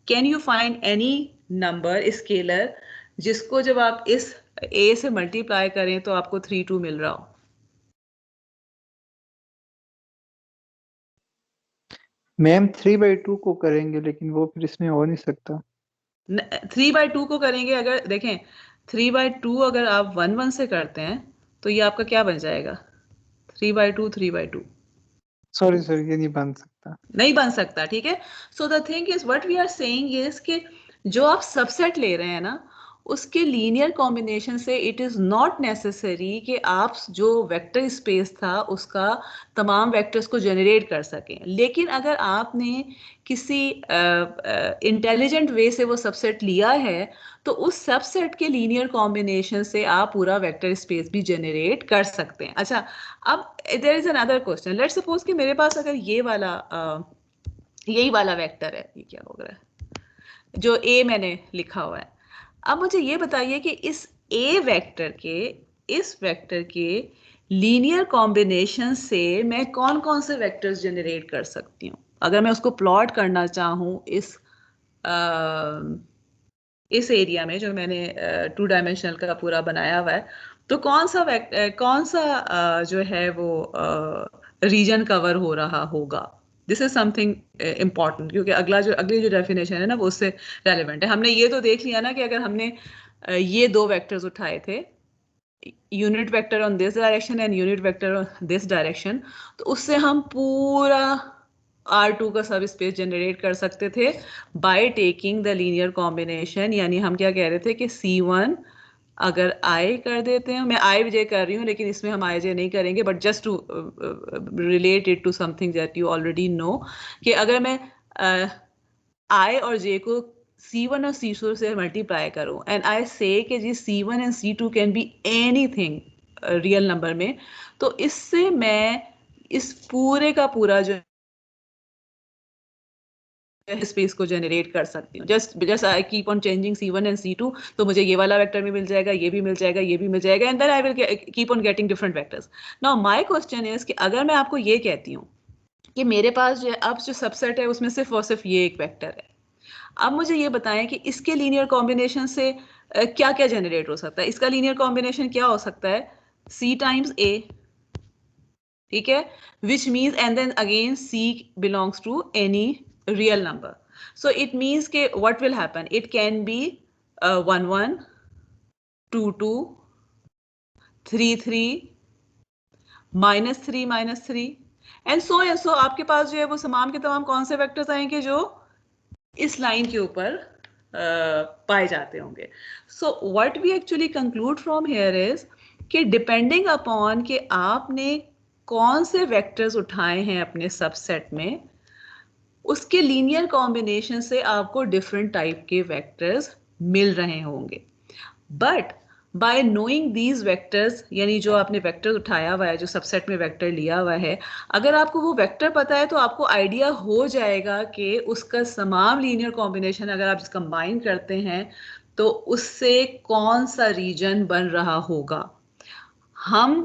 Can you find any number scalar जिसको जब आप इस a से मल्टीप्लाई करें तो आपको 3 2 मिल रहा हो? मैम 3/2 को करेंगे लेकिन वो फिर इसमें हो नहीं सकता। 3/2 को करेंगे, अगर देखें 3/2 अगर आप 1 1 से करते हैं तो ये आपका क्या बन जाएगा? 3/2 3/2 सॉरी सर, ये नहीं बन सकता। नहीं बन सकता, ठीक है। So the thing is what we are saying is कि जो आप सबसेट ले रहे हैं ना, उसके लीनियर कॉम्बिनेशन से इट इज नॉट नेसेसरी कि आप जो वेक्टर स्पेस था उसका तमाम वेक्टर्स को जनरेट कर सकें। लेकिन अगर आपने किसी इंटेलिजेंट वे से वो सबसेट लिया है तो उस सबसेट के लीनियर कॉम्बिनेशन से आप पूरा वेक्टर स्पेस भी जनरेट कर सकते हैं। अच्छा, अब there is another question, let's suppose कि मेरे पास अगर ये वाला यही वाला वेक्टर है, ये क्या हो रहा है जो a मैंने लिखा हुआ है। अब मुझे ये बताइए कि इस a वेक्टर के लीनियर कॉम्बिनेशन से मैं कौन कौन से वेक्टर्स जनरेट कर सकती हूँ। अगर मैं उसको प्लॉट करना चाहूँ इस एरिया में जो मैंने 2 डायमेंशनल का पूरा बनाया हुआ है, तो कौन सा जो है वो रीजन कवर हो रहा होगा। दिस इज समथिंग इम्पॉर्टेंट, क्योंकि अगली जो डेफिनेशन है ना वो उससे रेलिवेंट है। हमने ये तो देख लिया ना कि अगर हमने ये 2 वेक्टर्स उठाए थे, unit vector on this direction and unit vector on this direction, तो उससे हम पूरा R2 का सब स्पेस जनरेट कर सकते थे by taking the linear combination. यानी हम क्या कह रहे थे कि C1 अगर I कर देते हैं, मैं I j कर रही हूँ लेकिन इसमें हम I j नहीं करेंगे, but just to relate it to something that you already know, कि अगर मैं I और J को C1 और C2 से मल्टीप्लाई करूं एंड आई से कि जी C1 and C2 can be anything real number में, तो इससे मैं इस पूरे का पूरा जो स्पेस को जनरेट कर सकती हूँ। Just I keep on changing C1 and C2, तो मुझे ये वाला वेक्टर भी मिल जाएगा, ये भी मिल जाएगा, ये भी मिल जाएगा, and then I will keep on getting different vectors. Now my question is कि अगर मैं आपको ये कहती हूँ कि मेरे पास जो अब जो सबसेट है उसमें सिर्फ और सिर्फ ये एक वेक्टर है, अब मुझे ये बताएं कि इसके लीनियर कॉम्बिनेशन से क्या क्या जनरेट हो सकता है। इसका लीनियर कॉम्बिनेशन क्या हो सकता है? C टाइम्स A, ठीक है, which means and then again C belongs to any real number. So it means के what will happen? It can be 1 1, 2 2, 3 3, -3 and so आपके पास जो है वो तमाम के तमाम कौन से वेक्टर्स आएंगे जो इस लाइन के ऊपर पाए जाते होंगे। So what we actually conclude from here is कि डिपेंडिंग अपॉन कि आपने कौन से वेक्टर्स उठाए हैं अपने सबसेट में, उसके लीनियर कॉम्बिनेशन से आपको डिफरेंट टाइप के वेक्टर्स मिल रहे होंगे। But by knowing these vectors, यानी जो आपने वेक्टर उठाया हुआ है, जो सबसेट में वेक्टर लिया हुआ है, अगर आपको वो वेक्टर पता है तो आपको आइडिया हो जाएगा कि उसका तमाम लीनियर कॉम्बिनेशन अगर आप कंबाइन करते हैं तो उससे कौन सा रीजन बन रहा होगा। हम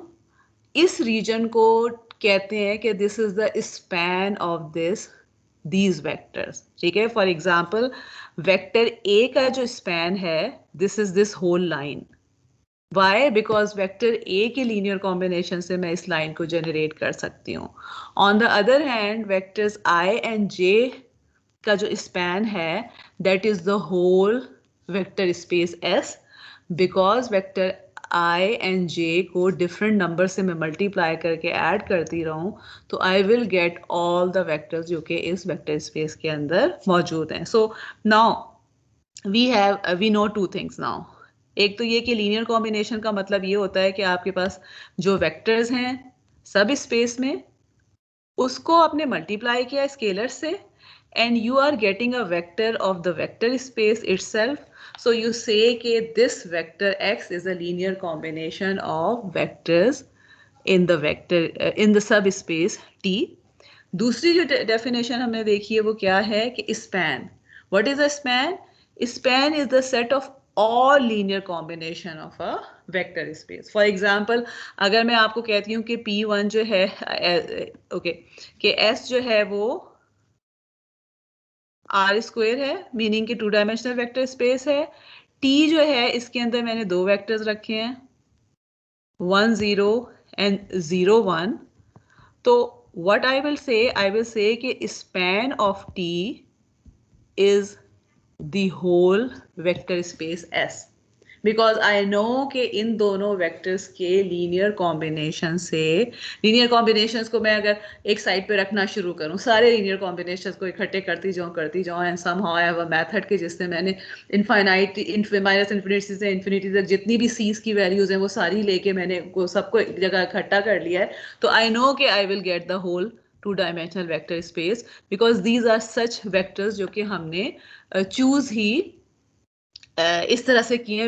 इस रीजन को कहते हैं कि this is the span of these vectors, ठीक है। फॉर एग्जाम्पल वेक्टर ए का जो स्पैन है, this is this whole line. Why? Because vector A के लीनियर कॉम्बिनेशन से मैं इस लाइन को जनरेट कर सकती हूँ। On the other hand vectors I and J का जो स्पैन है, that is the whole vector space S, because vector I and J को डिफरेंट नंबर से मैं मल्टीप्लाई करके ऐड करती रहूँ तो I will get all the vectors जो कि इस वेक्टर स्पेस के अंदर मौजूद हैं। So now we know two things now. एक तो ये कि लीनियर कॉम्बिनेशन का मतलब ये होता है कि आपके पास जो वेक्टर्स हैं सब स्पेस में, उसको आपने मल्टीप्लाई किया स्केलर से and you are getting a vector of the vector space itself. So you say कि this vector x is a linear combination of vectors in the vector in the subspace T। दूसरी जो डेफिनेशन हमने देखी है वो क्या है कि span. What is a span? Span is the set of all linear combination of a vector space. For example, अगर मैं आपको कहती हूँ कि P1 जो है ओके कि S जो है वो R स्क्वायर है, मीनिंग कि 2 डायमेंशनल वेक्टर स्पेस है। T जो है इसके अंदर मैंने 2 वेक्टर्स रखे हैं 1 0 एंड 0 1। तो what I will say कि span of T is the whole vector space S, because I know कि इन दोनों वेक्टर्स के लीनियर कॉम्बिनेशन से, लीनियर कॉम्बिनेशंस को मैं अगर एक साइड पे रखना शुरू करूं, सारे लीनियर कॉम्बिनेशंस को इकट्ठे करती जाऊं and somehow I have a method के जिससे मैंने इनफाइनाइट माइनस इन्फिनिटी से इन्फिनिटी तक जितनी भी सीज की वैल्यूज हैं वो सारी लेके मैंने सबको एक जगह इकट्ठा कर लिया है, तो आई नो कि I will get the whole 2 dimensional vector space, because these are such vectors जो कि हमने चूज ही इस तरह से किए,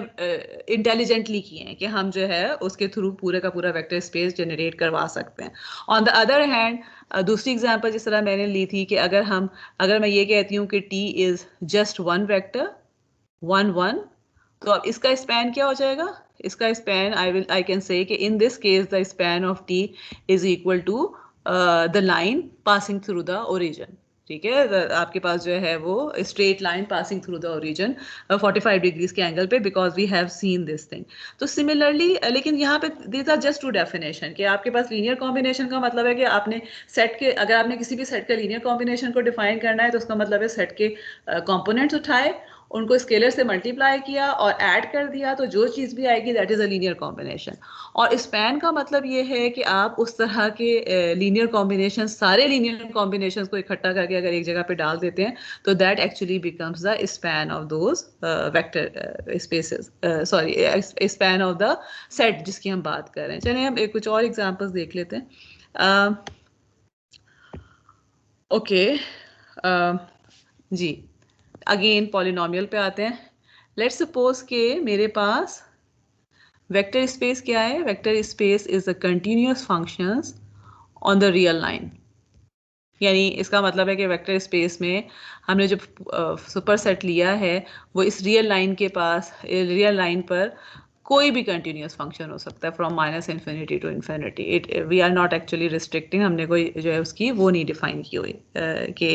इंटेलिजेंटली किए हैं कि हम जो है उसके थ्रू पूरे का पूरा वेक्टर स्पेस जनरेट करवा सकते हैं। ऑन द अदर हैंड दूसरी एग्जांपल जिस तरह मैंने ली थी कि अगर मैं ये कहती हूँ कि T is just one vector 1 1, तो अब इसका स्पैन क्या हो जाएगा? इसका स्पैन आई कैन से कि in this case the span of T is equal to the line passing through the origin, ठीक है। आपके पास जो है वो straight line passing through the origin 45 degrees के एंगल पे, because we have seen this thing. तो सिमिलरली, लेकिन यहाँ पे दीज आर जस्ट 2 डेफिनेशन कि आपके पास लीनियर कॉम्बिनेशन का मतलब है कि आपने सेट के, अगर आपने किसी भी सेट का लीनियर कॉम्बिनेशन को डिफाइन करना है तो उसका मतलब है सेट के कॉम्पोनेंट्स उठाए, उनको स्केलर से मल्टीप्लाई किया और ऐड कर दिया, तो जो चीज़ भी आएगी that is a linear combination. और स्पैन का मतलब ये है कि आप उस तरह के लीनियर कॉम्बिनेशन, सारे लीनियर कॉम्बिनेशंस को इकट्ठा करके अगर एक जगह पे डाल देते हैं तो that actually becomes the span of those vector spaces, sorry span of the set जिसकी हम बात कर रहे हैं। चलिए हम कुछ और एग्जांपल्स देख लेते हैं। ओके जी, अगेन पॉलिनोमियल पे आते हैं। लेट्स सपोज के मेरे पास वेक्टर स्पेस क्या है? Vector space is the continuous functions on the real line, यानी इसका मतलब है कि वेक्टर स्पेस में हमने जो सुपर सेट लिया है वो इस रियल लाइन के पास, रियल लाइन पर कोई भी कंटिन्यूअस फंक्शन हो सकता है from minus infinity to infinity. We are not actually restricting, हमने कोई जो है उसकी वो नहीं डिफाइन की हुई कि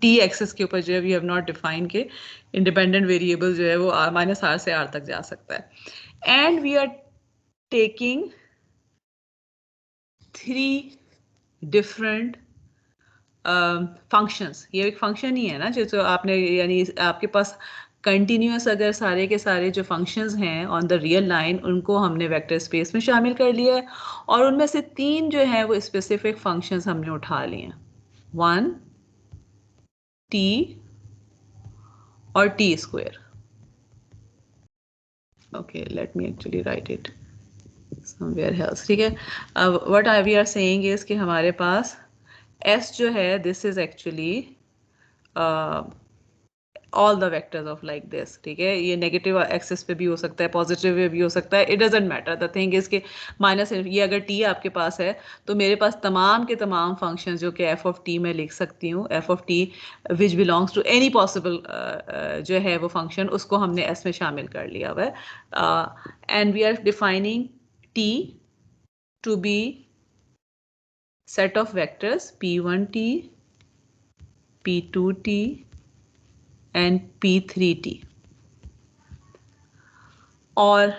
टी एक्सेस के ऊपर जो है वी हैव नॉट डिफाइन के इंडिपेंडेंट वेरिएबल जो है वो -r से r तक जा सकता है। And we are taking 3 different functions. ये एक फंक्शन ही है ना जो आपने, यानी आपके पास कंटिन्यूअस अगर सारे के सारे जो फंक्शंस हैं ऑन द रियल लाइन उनको हमने वेक्टर स्पेस में शामिल कर लिया है, और उनमें से 3 जो हैं वो स्पेसिफिक फंक्शंस हमने उठा लिए हैं, 1 t और t स्क्वायर। Okay, let me actually write it somewhere else, ठीक है। अब what we are saying is कि हमारे पास S जो है this is actually all the vectors of like this, ठीक है। ये नेगेटिव एक्सिस पे भी हो सकता है, पॉजिटिव पे भी हो सकता है, it doesn't matter. The thing is के माइनस ये अगर टी आपके पास है तो मेरे पास तमाम के तमाम फंक्शन जो कि एफ ऑफ टी मैं लिख सकती हूँ, f of t which belongs to any possible जो है वो फंक्शन, उसको हमने एस में शामिल कर लिया हुआ है। And we are defining t to be set of vectors p1t, p2t and p3t, और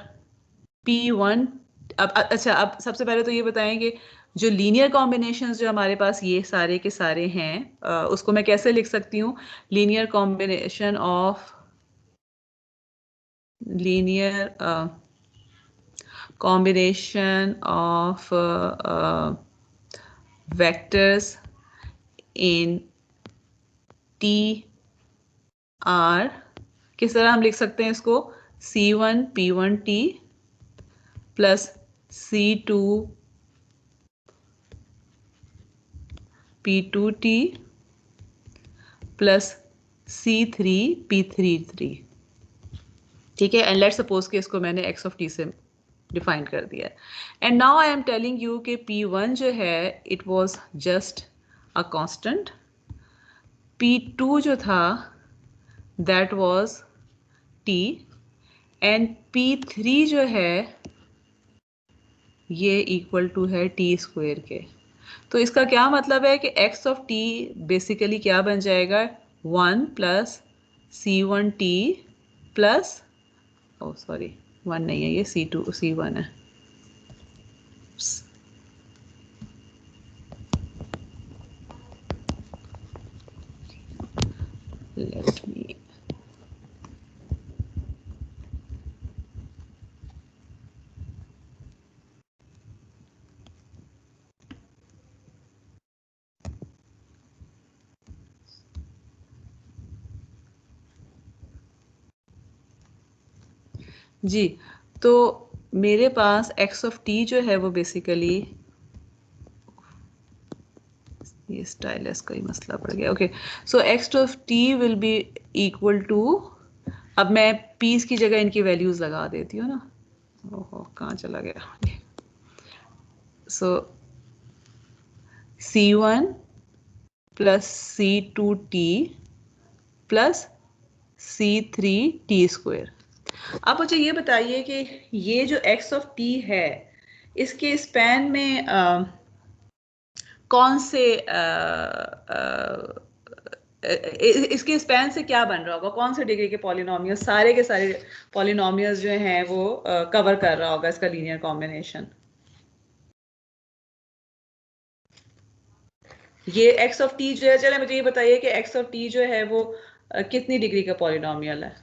p1 अब अच्छा, अब सबसे पहले तो ये बताएंगे जो लीनियर कॉम्बिनेशंस जो हमारे पास ये सारे के सारे हैं उसको मैं कैसे लिख सकती हूँ? Linear combination of vectors in T R, किस तरह हम लिख सकते हैं इसको? C1 P1T plus C2 P2T plus C3 P33, ठीक है। एंड लेट्स सपोज कि इसको मैंने x ऑफ t से डिफाइन कर दिया है। And now I am telling you कि P1 जो है it was just a constant, P2 जो था that was t, and P3 जो है ये इक्वल टू है टी स्क्वायर के। तो इसका क्या मतलब है कि x ऑफ t बेसिकली क्या बन जाएगा? 1 प्लस C1t प्लस, ओ सॉरी 1 नहीं है ये, C1 है। लेट मी, जी, तो मेरे पास x ऑफ t जो है वो बेसिकली, ये स्टाइलस का ही मसला पड़ गया। Okay, so x of t will be equal to, अब मैं p's की जगह इनकी वैल्यूज लगा देती हूँ ना। ओहो कहाँ चला गया? सो C1 plus C2t plus C3t square. अब मुझे ये बताइए कि ये जो x ऑफ t है इसके स्पैन में कौन से इसके स्पैन से क्या बन रहा होगा? कौन से डिग्री के पॉलिनोमियल, सारे के सारे पॉलिनोमियल्स जो हैं वो कवर कर रहा होगा इसका लीनियर कॉम्बिनेशन? ये x ऑफ t जो है, चले मुझे ये बताइए कि x ऑफ t जो है वो कितनी डिग्री का पॉलिनोमियल है?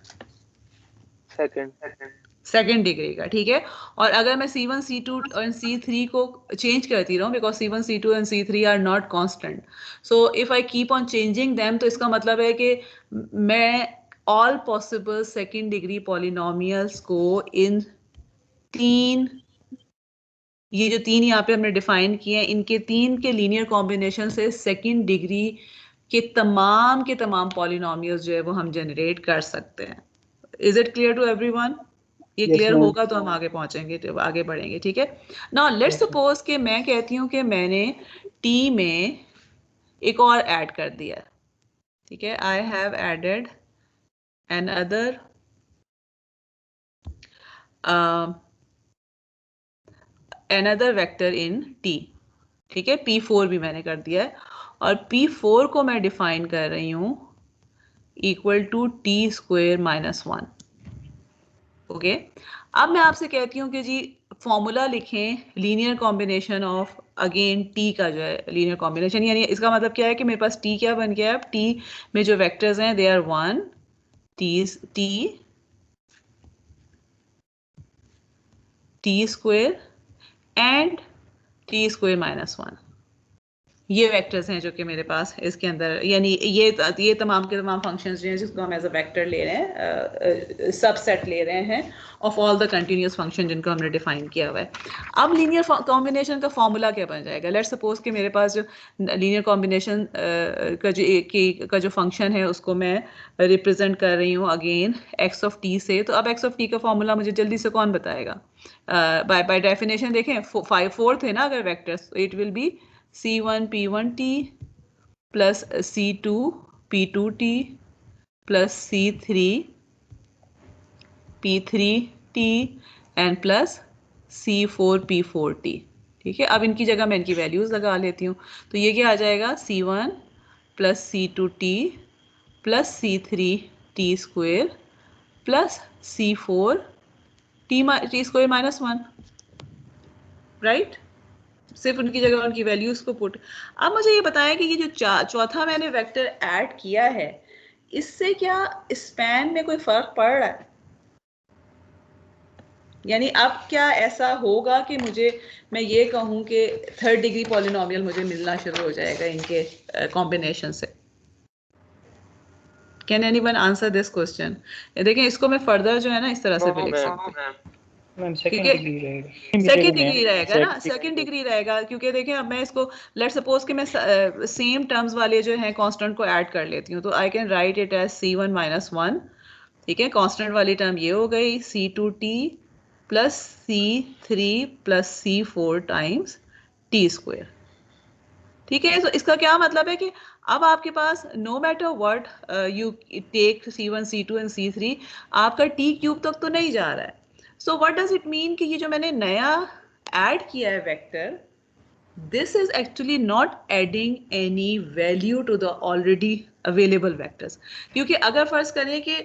सेकेंड डिग्री का, ठीक है। और अगर मैं C1 C2 और C3 को चेंज करती रहूं, because C1 C2 and C3 are not constant, so if I keep on changing them, तो इसका मतलब है कि मैं all possible second degree polynomials को इन तीन, ये जो तीन यहाँ पे हमने डिफाइन किए हैं, इनके तीन के लीनियर कॉम्बिनेशन से सेकेंड डिग्री के तमाम पॉलिनोमियल्स जो है वो हम जनरेट कर सकते हैं। Is it clear to everyone? ये Yes, क्लियर ma'am. होगा तो हम आगे पहुंचेंगे, तो आगे बढ़ेंगे, ठीक है। नाउ लेट्स सपोज कि मैं कहती हूँ कि मैंने टी में एक और ऐड कर दिया, ठीक है। I have added another another vector in t, ठीक है। P4 भी मैंने कर दिया है और P4 को मैं डिफाइन कर रही हूँ equal to t square minus 1। Okay, अब मैं आपसे कहती हूँ कि जी फॉर्मूला लिखें linear combination of again t का जो है लीनियर कॉम्बिनेशन, यानी इसका मतलब क्या है कि मेरे पास टी क्या बन गया है? अब टी में जो वेक्टर्स हैं they are 1 t square and t square minus 1। ये वेक्टर्स हैं जो कि मेरे पास इसके अंदर, यानी ये तमाम के तमाम फंक्शंस जो हैं जिसको हम एज अ वेक्टर ले रहे हैं, सबसेट ले रहे हैं of all the continuous function जिनको हमने डिफाइन किया हुआ है। अब लीनियर कॉम्बिनेशन का फॉर्मूला क्या बन जाएगा? लेट्स सपोज कि मेरे पास जो लीनियर कॉम्बिनेशन का जो फंक्शन है उसको मैं रिप्रेजेंट कर रही हूँ अगेन एक्स ऑफ टी से। तो अब एक्स ऑफ टी का फॉर्मूला मुझे जल्दी से कौन बताएगा? बाय डेफिनेशन देखें 4 थे ना अगर vectors, it will B C1 P1T plus C2 P2T plus C3 P3T and plus C4 P4T। ठीक है, अब इनकी जगह मैं इनकी वैल्यूज लगा लेती हूँ। तो ये क्या आ जाएगा? C1 plus C2T plus C3T square plus C4 T square minus 1, right? सिर्फ उनकी जगह उनकी वैल्यूज को पुट। अब मुझे ये बताएं कि ये जो चौथा मैंने वेक्टर ऐड किया है इससे क्या स्पैन में कोई फर्क पड़ रहा है? यानी अब क्या ऐसा होगा कि मैं ये कहूं कि 3rd डिग्री पॉलिनोमियल मुझे मिलना शुरू हो जाएगा इनके कॉम्बिनेशन से? Can anyone answer this question? देखें, इसको मैं फर्दर जो है ना इस तरह से भी लिख सकती हूँ। मैम ठीक सेकंड है, डिग्री रहेगा। सेकंड डिग्री रहेगा ना, सेकंड डिग्री रहेगा, क्योंकि देखें अब मैं इसको लेट सपोज कि मैं सेम टर्म्स वाले जो हैं कांस्टेंट को ऐड कर लेती हूँ। तो I can write it as C1 minus 1। ठीक है, कांस्टेंट वाली टर्म ये हो गई C2T plus C3 plus C4 times T square. ठीक है, तो इसका क्या मतलब है कि अब आपके पास no matter what you take C1 C2 and C3, आपका T क्यूब तक तो नहीं जा रहा है। So what does it mean कि ये जो मैंने नया ऐड किया है vector, this is actually not adding any value to the already available vectors. क्योंकि अगर फर्ज करें कि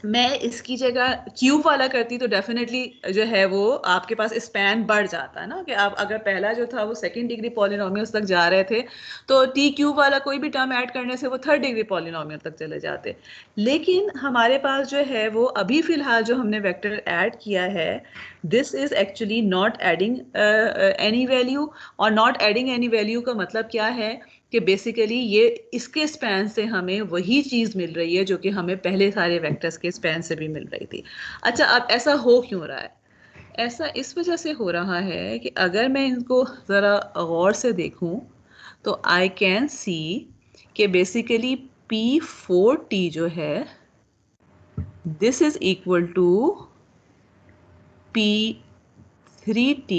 मैं इसकी जगह क्यूब वाला करती तो डेफिनेटली जो है वो आपके पास स्पैन बढ़ जाता है ना, कि आप अगर पहला जो था वो 2nd डिग्री पॉलिनोमियल्स तक जा रहे थे तो टी क्यूब वाला कोई भी टर्म ऐड करने से वो 3rd डिग्री पॉलिनोमियल तक चले जाते। लेकिन हमारे पास जो है वो अभी फिलहाल जो हमने वेक्टर ऐड किया है, this is actually not adding any value. और नॉट एडिंग एनी वैल्यू का मतलब क्या है कि बेसिकली ये इसके स्पैन से हमें वही चीज़ मिल रही है जो कि हमें पहले सारे वेक्टर्स के स्पैन से भी मिल रही थी। अच्छा, अब ऐसा हो क्यों रहा है? ऐसा इस वजह से हो रहा है कि अगर मैं इनको ज़रा गौर से देखूं तो आई कैन सी कि बेसिकली P4T जो है this is equal to P3T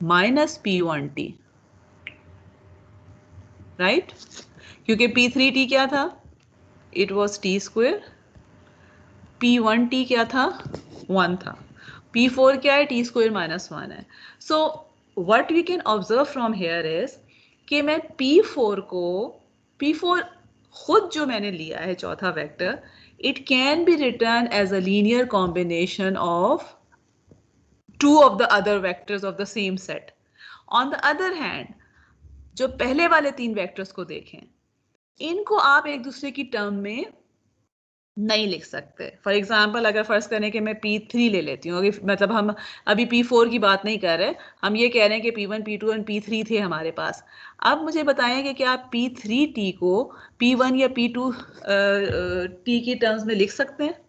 minus P1T, right? क्योंकि P3T क्या था? It was T square. P1T क्या था? 1 था। P4 क्या है? T स्क्वेयर माइनस 1 है। So what we can observe from here is कि मैं P4 खुद जो मैंने लिया है चौथा vector, it can be written as a linear combination of 2 of the other vectors of the same set. On the other hand, जो पहले वाले 3 वेक्टर्स को देखें, इनको आप एक दूसरे की टर्म में नहीं लिख सकते। फॉर एग्जाम्पल अगर फर्ज करें कि मैं P3 ले लेती हूँ, मतलब हम अभी P4 की बात नहीं कर रहे, हम ये कह रहे हैं कि P1 P2 और P3 थे हमारे पास। अब मुझे बताएं कि क्या आप P3T को P1 या P2 T की टर्म्स में लिख सकते हैं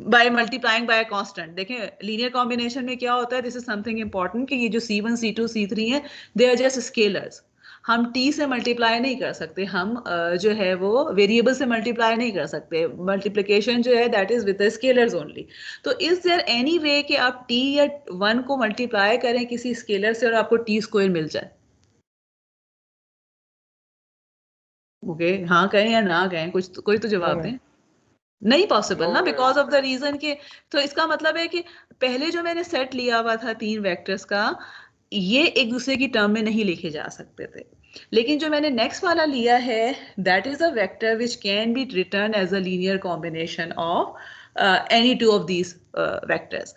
बाय मल्टीप्लाइंग बाय कांस्टेंट? देखें, लीनियर कॉम्बिनेशन में क्या होता है, दिस इज समथिंग इंपॉर्टेंट, कि ये जो C1 C2 C3 है दे आर जस्ट स्केलर्स। हम t से मल्टीप्लाई नहीं कर सकते, हम जो है वो वेरिएबल से मल्टीप्लाई नहीं कर सकते। मल्टीप्लिकेशन जो है that is with the scalars only. तो इज देयर एनी वे कि आप t या 1 को मल्टीप्लाई करें किसी स्केलर से और आपको t स्क्वायर मिल जाए? ओके, हाँ कहें या ना कहें, कोई तो जवाब दें। नहीं पॉसिबल ना, बिकॉज ऑफ द रीजन के। तो इसका मतलब है कि पहले जो मैंने सेट लिया हुआ था 3 वेक्टर्स का, ये एक दूसरे की टर्म में नहीं लिखे जा सकते थे। लेकिन जो मैंने नेक्स्ट वाला लिया है that is a vector which can be written as a linear combination of any 2 of these vectors.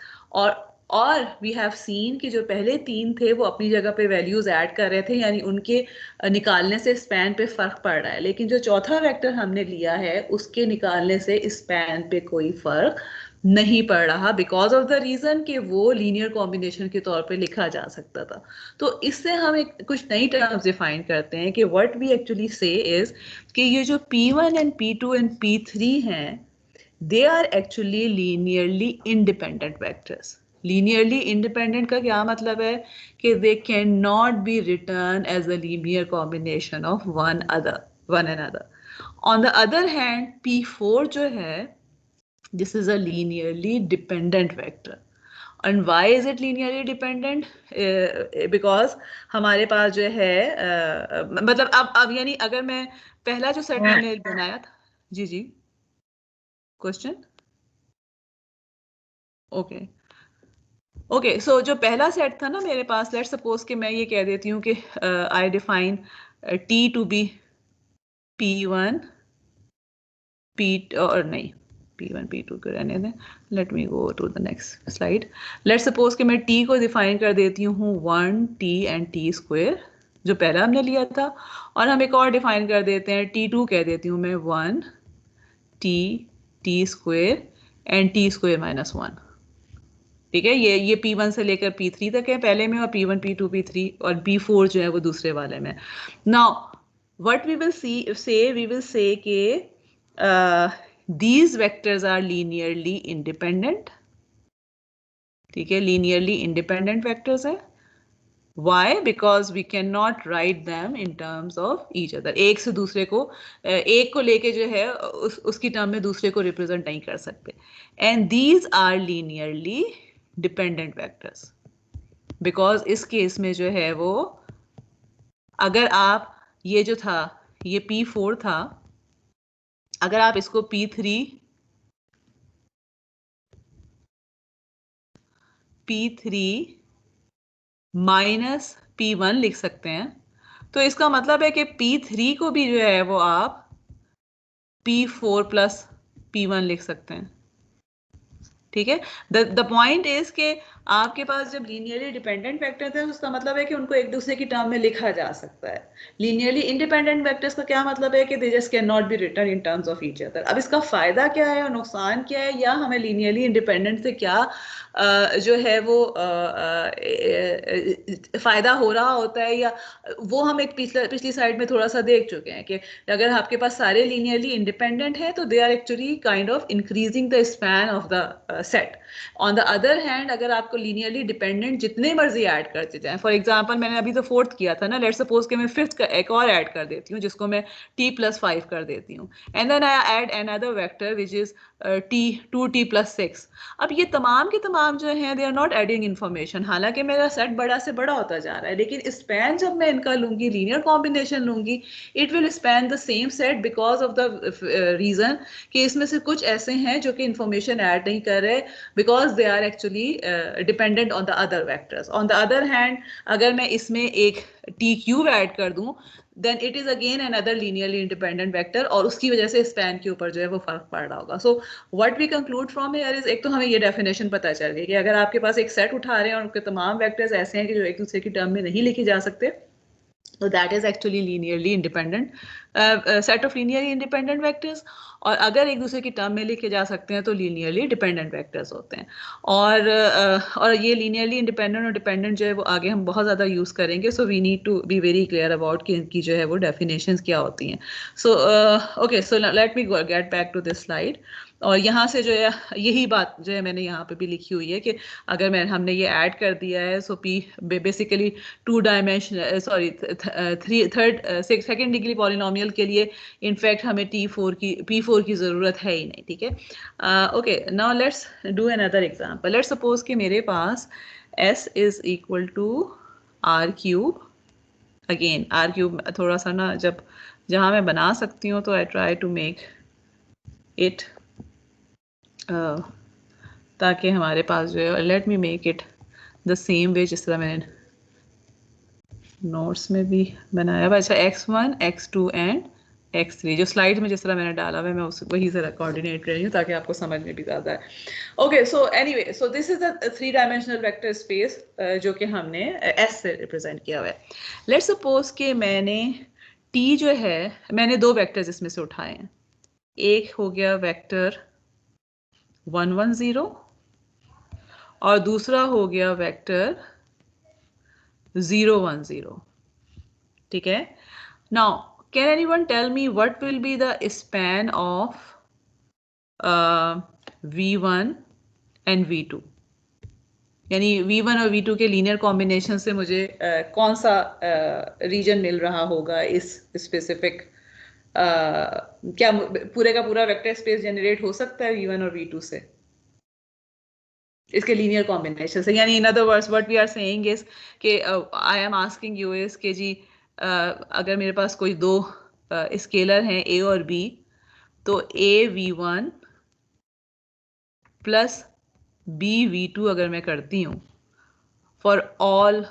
और वी हैव सीन कि जो पहले 3 थे वो अपनी जगह पे वैल्यूज ऐड कर रहे थे, यानी उनके निकालने से स्पैन पे फर्क पड़ रहा है। लेकिन जो चौथा वेक्टर हमने लिया है उसके निकालने से स्पैन पे कोई फर्क नहीं पढ़ रहा बिकॉज ऑफ द रीजन कि वो लीनियर कॉम्बिनेशन के तौर पे लिखा जा सकता था। तो इससे हम एक कुछ नई टर्म्स डिफाइन करते हैं कि what we actually say is कि ये जो P1 and P2 and P3 हैं they are actually linearly independent vectors. Linearly independent का क्या मतलब है कि they can not be written as a linear combination of one another. On the other hand P4 जो है this is a linearly dependent vector. And why is it linearly dependent? Because हमारे पास जो है मतलब अब यानी अगर मैं पहला जो सेट मैंने बनाया था, जी जी क्वेश्चन, ओके सो जो पहला सेट था ना मेरे पास, लेट्स सपोज कि मैं ये कह देती हूँ कि I define T to be P1 P और नहीं P1 P2 को रहने दें, let me go to the next slide. Let's suppose कि मैं T को डिफाइन कर देती हूँ 1T एंड T स्क्वायर जो पहला हमने लिया था, और हम एक और डिफाइन कर देते हैं T2 कह देती हूँ मैं 1T T square and T square minus 1। ठीक है, ये P1 से लेकर P3 तक है पहले में, और P1 P2 P3 और P4 जो है वो दूसरे वाले में। Now what we will say we will say कि these vectors are linearly independent। ठीक है, linearly independent vectors है। Why? Because we cannot write them in terms of each other। एक से दूसरे को, एक को लेके जो है उसकी टर्म में दूसरे को रिप्रेजेंट नहीं कर सकते। And these are linearly dependent vectors। Because इस केस में जो है वो, अगर आप ये जो था ये P4 था, अगर आप इसको P3 माइनस P1 लिख सकते हैं, तो इसका मतलब है कि P3 को भी जो है वो आप P4 प्लस P1 लिख सकते हैं। ठीक है, द पॉइंट इज के आपके पास जब लीनियरली डिपेंडेंट वेक्टर्स है उसका मतलब है कि उनको एक दूसरे की टर्म में लिखा जा सकता है। लीनियरली इंडिपेंडेंट वेक्टर्स का क्या मतलब है कि they just can not be written in terms of each other. अब इसका फायदा क्या है और नुकसान क्या है, या हमें लीनियरली इंडिपेंडेंट से क्या जो है वो फायदा हो रहा होता है, या वो हम एक पिछली साइड में थोड़ा सा देख चुके हैं कि अगर आपके पास सारे लीनियरली इंडिपेंडेंट हैं तो they are actually kind of increasing the span of the set. On the other hand अगर आपको लीनियरली डिपेंडेंट जितने मर्जी ऐड करते जाएं, फॉर एग्जांपल मैंने अभी तो फोर्थ किया था ना, लेट्स सपोज कि मैं फिफ्थ का एक और ऐड कर देती हूँ जिसको मैं T+5 कर देती हूँ, and then I add another vector which is T2T+6। अब ये तमाम के तमाम जो हैं they are not adding information, हालांकि मेरा सेट बड़ा से बड़ा होता जा रहा है, लेकिन स्पैन जब मैं इनका लूंगी, लीनियर कॉम्बिनेशन लूंगी, it will span the same set because of the reason कि इसमें से कुछ ऐसे हैं जो कि इंफॉर्मेशन ऐड नहीं कर रहे because they are actually dependent on the other vectors। On the other hand, अगर मैं इसमें एक T³ ऐड कर दूं, then it is again another linearly independent vector, और उसकी वजह से स्पैन के ऊपर जो है वो फर्क पड़ रहा होगा। So what we conclude from here is, एक तो हमें ये डेफिनेशन पता चल गई कि अगर आपके पास एक सेट उठा रहे हैं और उनके तमाम वेक्टर्स ऐसे हैं कि जो एक दूसरे की टर्म में नहीं लिखे जा सकते, तो that is actually linearly independent set of linearly independent vectors. और अगर एक दूसरे की टर्म में लिखे जा सकते हैं तो लीनियरली डिपेंडेंट वेक्टर्स होते हैं। और ये लीनियरली इंडिपेंडेंट और डिपेंडेंट जो है वो आगे हम बहुत ज़्यादा यूज़ करेंगे। So we need to be very clear about कि इनकी जो है वो डेफिनेशंस क्या होती हैं। So okay, so let me get back to this slide. और यहाँ से जो है यही बात जो है मैंने यहाँ पे भी लिखी हुई है कि अगर हमने ये ऐड कर दिया है, सो P basically 2 dimensional second degree polynomial के लिए इनफैक्ट हमें P4 की ज़रूरत है ही नहीं। ठीक है, okay, now let's do another example. Let's suppose कि मेरे पास S is equal to R³ again R³ थोड़ा सा ना जहाँ मैं बना सकती हूँ तो I try to make it ताकि हमारे पास जो है, let me make it the same way जिस तरह मैंने नोट्स में भी बनाया हुआ। अच्छा, x1 x2 एंड x3 जो स्लाइड में जिस तरह मैंने डाला हुआ है मैं उस वही से कोऑर्डिनेट कर रही हूँ ताकि आपको समझ में भी ज़्यादा है। Okay, so anyway, so this is the 3 dimensional vector space जो कि हमने S से रिप्रेजेंट किया हुआ है। लेट्स सपोज कि मैंने T जो है मैंने 2 वेक्टर्स इसमें से उठाए हैं। एक हो गया वेक्टर 1 1 0 और दूसरा हो गया वेक्टर 0 1 0। ठीक है, now can anyone tell me what will be the span of v1 and v2? यानी v1 और v2 के लीनियर कॉम्बिनेशन से मुझे कौन सा रीजन मिल रहा होगा इस स्पेसिफिक क्या पूरे का पूरा वेक्टर स्पेस जनरेट हो सकता है v1 और v2 से इसके लीनियर कॉम्बिनेशन से? यानी in other words what we are saying is कि I am asking you is के जी अगर मेरे पास कोई दो स्केलर हैं a और b, तो a v1 plus b v2 अगर मैं करती हूँ for all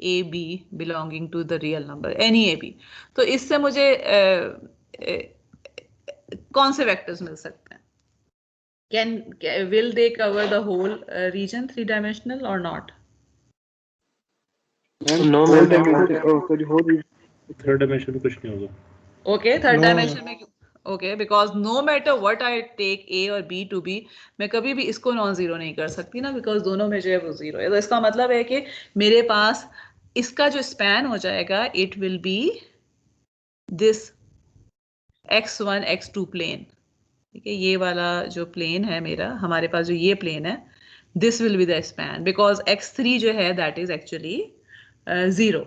a b belonging to the real number any a b, तो इससे मुझे कौन से वेक्टर्स मिल सकते हैं? will they cover the whole region 3-dimensional or not? No, whole ma'am. dimension, sorry, whole third dimension में कुछ नहीं होगा. Okay, third No. dimension में okay, because no matter what I take a और b to be, मैं कभी भी इसको नॉन जीरो नहीं कर सकती ना, बिकॉज दोनों में जो है वो जीरो है। तो इसका मतलब है कि मेरे पास इसका जो स्पैन हो जाएगा it will be this x1 x2 plane. ठीक है, ये वाला जो प्लेन है मेरा, हमारे पास जो ये प्लेन है, this will be the span because x3 जो है that is actually 0।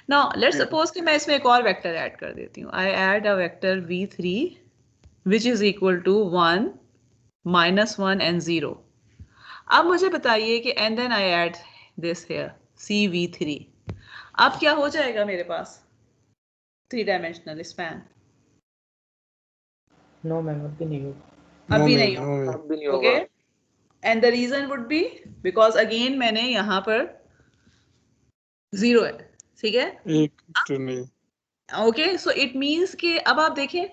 Now let's suppose कि मैं इसमें एक और वेक्टर ऐड कर देती हूँ। I add a vector v3 which is equal to 1 -1 and 0। अब मुझे बताइए कि and then I add this here cv3, अब क्या हो जाएगा मेरे पास 3-dimensional स्पैन? नो मैम अभी नहीं होगा। अभी No, नहीं ma'am, होगा। no, अब भी नहीं ओके, होगा. And the reason would be because again मैंने यहाँ पर 0 है। ठीक है, एक तो नहीं। ओके, सो इट मीन्स कि अब आप देखें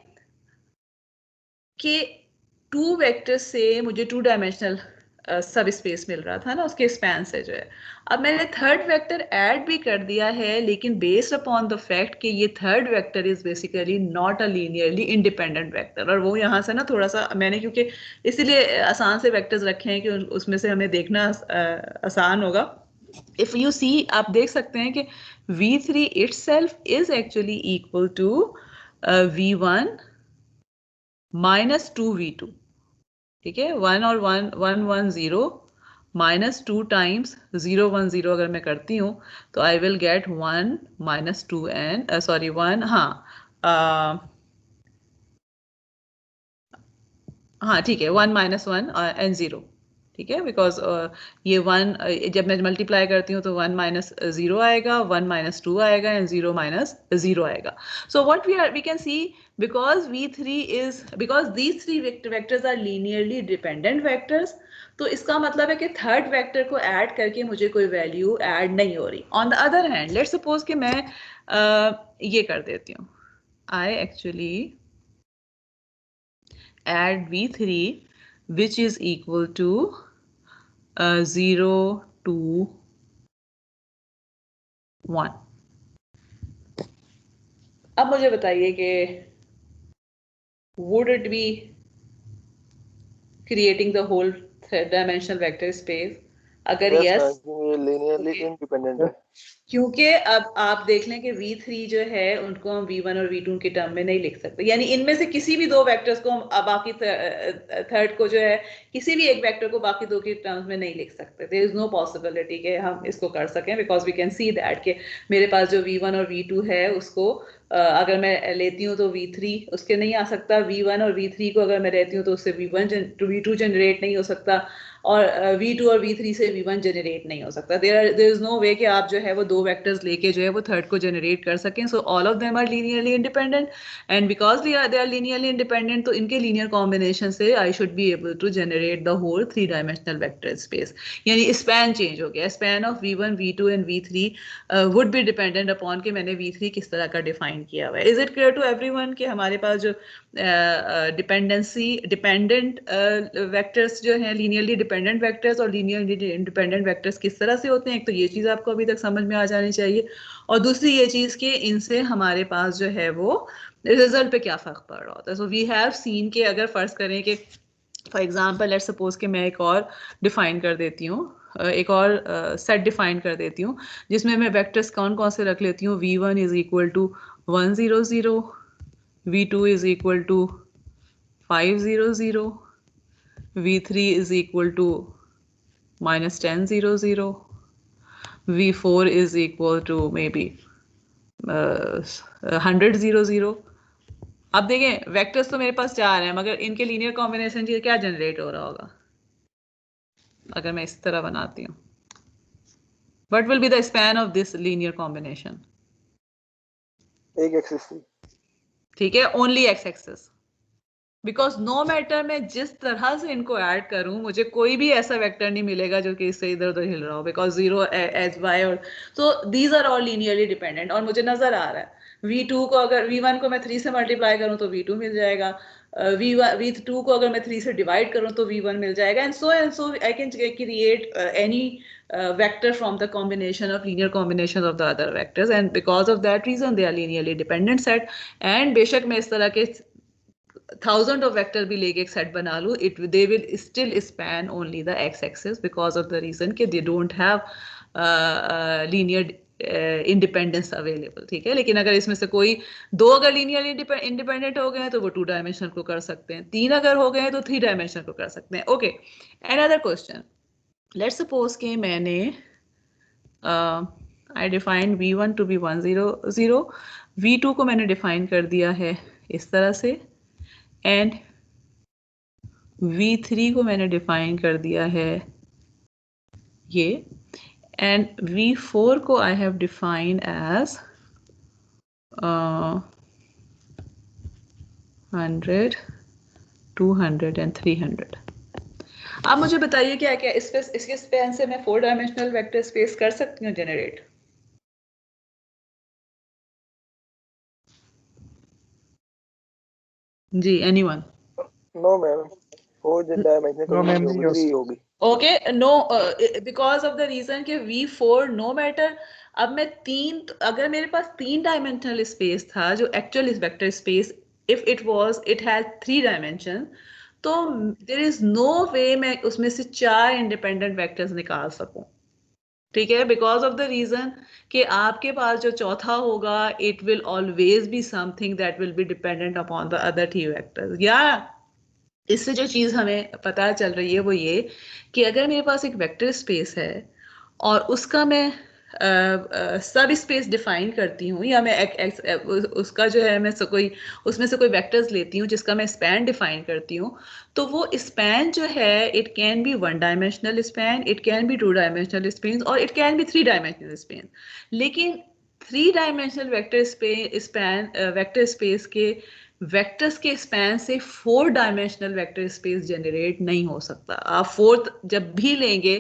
कि 2 वेक्टर से मुझे 2-dimensional सब स्पेस मिल रहा था ना उसके स्पैन से जो है। अब मैंने थर्ड वेक्टर ऐड भी कर दिया है, लेकिन बेस्ड अपॉन द फैक्ट कि ये third vector is basically not a linearly independent vector. और वो यहाँ से ना थोड़ा सा मैंने, क्योंकि इसीलिए आसान से वेक्टर्स रखे हैं कि उसमें से हमें देखना आसान होगा। इफ यू सी, आप देख सकते हैं कि v3 itself is actually equal to v1 minus 2v2। ठीक है, 1 और 1 1 1 0 माइनस 2 टाइम्स 0 1 0 अगर मैं करती हूँ तो I will gate 1 minus 2 and sorry 1, हाँ ठीक है, 1 - 1 एंड 0। ठीक है, बिकॉज ये 1 जब मैं मल्टीप्लाई करती हूँ तो 1 - 0 आएगा, 1 - 2 आएगा एंड 0 - 0 आएगा। So what we can see, because these three vectors are linearly dependent vectors, तो इसका मतलब है कि थर्ड वेक्टर को ऐड करके मुझे कोई वैल्यू ऐड नहीं हो रही। On the other hand let's suppose कि मैं ये कर देती हूँ, I actually add v3 which is equal to 0 2 1। अब मुझे बताइए कि would it be creating the whole dimensional vector space? अगर Yes, yes, ma'am, ये linearly Okay. independent है. क्योंकि अब आप देख लें कि v3 जो है उनको हम v1 और v2 के टर्म में नहीं लिख सकते, यानी इनमें से किसी भी दो वेक्टर्स को हम बाकी थर्ड को जो है किसी भी एक वेक्टर को बाकी दो के टर्म्स में नहीं लिख सकते। देयर इज नो पॉसिबिलिटी कि हम इसको कर सकें, because we can see that कि मेरे पास जो v1 और v2 है उसको अगर मैं लेती हूँ तो v3 उसके नहीं आ सकता, v1 और v3 को अगर मैं लेती हूँ तो उससे v2 जनरेट नहीं हो सकता, और v2 और v3 से v1 जनरेट नहीं हो सकता। देयर इज नो वे कि आप जो है वो दो वेक्टर्स लेके जो है वो थर्ड को जनरेट कर सकें। So all of them are linearly independent, and because they are linearly independent तो इनके लीनियर कॉम्बिनेशन से I should be able to generate the whole 3-dimensional vector space. यानी स्पैन चेंज हो गया, span of v1 v2 and v3 would be dependent upon कि मैंने v3 किस तरह का डिफाइन किया हुआ है। Is it clear to everyone कि हमारे पास जो डिपेंडेंट वेक्टर्स जो हैं, लीनियरली डिपेंडेंट वेक्टर्स और लीनियरली इंडिपेंडेंट वेक्टर्स किस तरह से होते हैं? एक तो ये चीज़ आपको अभी तक समझ में आ जानी चाहिए, और दूसरी ये चीज़ कि इनसे हमारे पास जो है वो रिजल्ट पे क्या फ़र्क पड़ रहा होता है। सो वी हैव सीन कि अगर फ़र्ज़ करें कि फॉर एग्जाम्पल लेट्स सपोज कि मैं एक और डिफाइन कर देती हूँ, एक और सेट डिफाइन कर देती हूँ जिसमें मैं वेक्टर्स कौन कौन से रख लेती हूँ। v1 is equal to 1 0 0, v2 is equal to 5 0 0, v3 is equal to -10 0 0, v4 is equal to may be 100 0 0। अब देखें वेक्टर्स तो मेरे पास 4 हैं, मगर इनके लीनियर कॉम्बिनेशन से क्या जनरेट हो रहा होगा अगर मैं इस तरह बनाती हूँ। What will be the span of this linear combination? एक एक्सिस से। ठीक है, only x axis. Because no matter मैं जिस तरह से इनको ऐड करूं, मुझे कोई भी ऐसा वेक्टर नहीं मिलेगा जो कि इससे इधर उधर हिल रहा हो। Because 0 h y और so these are all linearly dependent। और मुझे नजर आ रहा है v2 को अगर v1 को मैं 3 से मल्टीप्लाई करूं तो v2 मिल जाएगा, v2 को अगर मैं 3 से डिवाइड करूं तो v1 मिल जाएगा, and so I can create any vector from the combination of linear combinations of the other vectors, and because of that reason they are linearly dependent set। and बेशक मैं इस तरह के 1000 of vector भी लेके एक set बना लूं, they will still span only the x-axis because of the reason कि they don't have linear independence available. ठीक है, लेकिन अगर इसमें से कोई 2 अगर लीनियरली इंडिपेंडेंट हो गए हैं तो वो 2 डायमेंशनल को कर सकते हैं, 3 अगर हो गए हैं तो 3 डायमेंशनल को कर सकते हैं। Okay, another question, let's suppose कि मैंने I define v1 to be 1 0 0, v2 को मैंने डिफाइन कर दिया है इस तरह से, एंड v3 को मैंने डिफाइन कर दिया है ये, and v4 को I have defined as 100, 200 and 300। आप मुझे बताइए क्या क्या इसके स्पैन से मैं 4 डायमेंशनल वेक्टर स्पेस कर सकती हूँ जनरेट? जी, anyone? No ma'am, 4 dimensional No, ma'am, कभी होगी। Okay, no, because of the reason कि v4 नो मैटर, अब मैं 3, अगर मेरे पास 3 डायमेंशनल स्पेस था जो एक्चुअल इस vector space, if it has 3 dimension, तो देयर इज नो वे मैं उसमें से 4 इंडिपेंडेंट वेक्टर्स निकाल सकूं। ठीक है, बिकॉज ऑफ द रीजन कि आपके पास जो चौथा होगा it will always be something that will be dependent upon the other 3 vectors. या इससे जो चीज़ हमें पता चल रही है वो ये कि अगर मेरे पास एक वेक्टर स्पेस है और उसका मैं सब स्पेस डिफाइन करती हूँ, या मैं उसका जो है मैं उसमें से कोई वेक्टर्स लेती हूँ जिसका मैं स्पैन डिफाइन करती हूँ, तो वो स्पैन जो है it can be 1 dimensional span, it can be 2 dimensional span और it can be 3 dimensional span. लेकिन 3 डायमेंशनल वेक्टर स्पेस के वेक्टर्स के स्पैन से 4 डायमेंशनल वेक्टर स्पेस जनरेट नहीं हो सकता। आप 4th जब भी लेंगे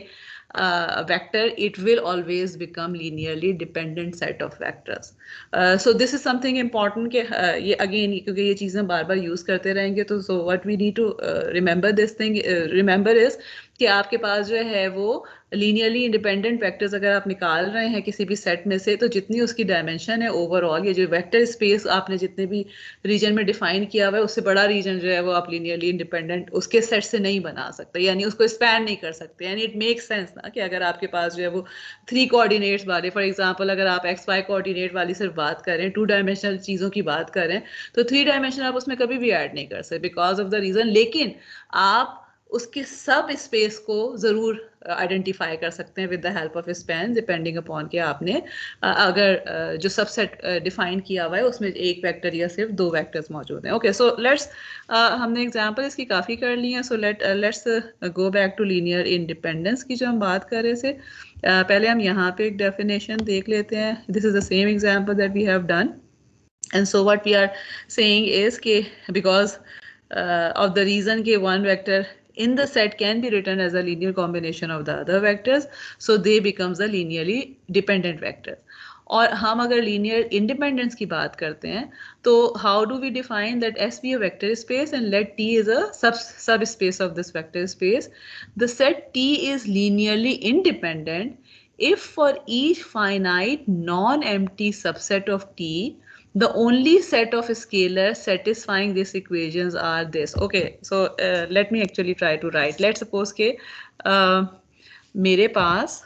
vector, it will always become linearly dependent set of vectors. So this is something important कि ये अगेन क्योंकि ये चीज़ें बार बार यूज़ करते रहेंगे, तो so what we need to remember this thing, remember is कि आपके पास जो है वो लीनियरली इंडिपेंडेंट वेक्टर्स अगर आप निकाल रहे हैं किसी भी सेट में से, तो जितनी उसकी डायमेंशन है ओवरऑल, ये जो वेक्टर स्पेस आपने जितने भी रीजन में डिफाइन किया हुआ है उससे बड़ा रीजन जो है वो आप लीनियरली इंडिपेंडेंट उसके सेट से नहीं बना सकते, यानी उसको स्पैन नहीं कर सकते। यानी इट मेक सेंस ना कि अगर आपके पास जो है वो 3 कोऑर्डिनेट्स वाले, फॉर एग्जांपल अगर आप एक्स वाई कोऑर्डिनेट वाली सिर्फ बात करें, 2 डायमेंशनल चीज़ों की बात करें, तो 3 डायमेंशन आप उसमें कभी भी ऐड नहीं कर सकते बिकॉज ऑफ द रीजन। लेकिन आप उसके सब स्पेस को जरूर आइडेंटिफाई कर सकते हैं with the help of span, depending upon कि आपने अगर जो सबसेट डिफाइन किया हुआ है उसमें एक वेक्टर या सिर्फ 2 वेक्टर्स मौजूद हैं। ओके, सो लेट्स हमने एग्जांपल इसकी काफ़ी कर ली है, so let's go back to linear independence की जो हम बात कर रहे थे। पहले हम यहाँ पे एक डेफिनेशन देख लेते हैं। This is the same example that we have done, and so what we are saying is कि बिकॉज of the reason कि one vector in the set can be written as a linear combination of the other vectors, so they becomes a linearly dependent vector। और हम अगर linear independence की बात करते हैं तो how do we define that S be a vector space and let T is a subspace of this vector space? The set T is linearly independent if for each finite non-empty subset of T the only set of scalars satisfying these equations are this. Okay, so let me actually try to write. Let's suppose के मेरे पास,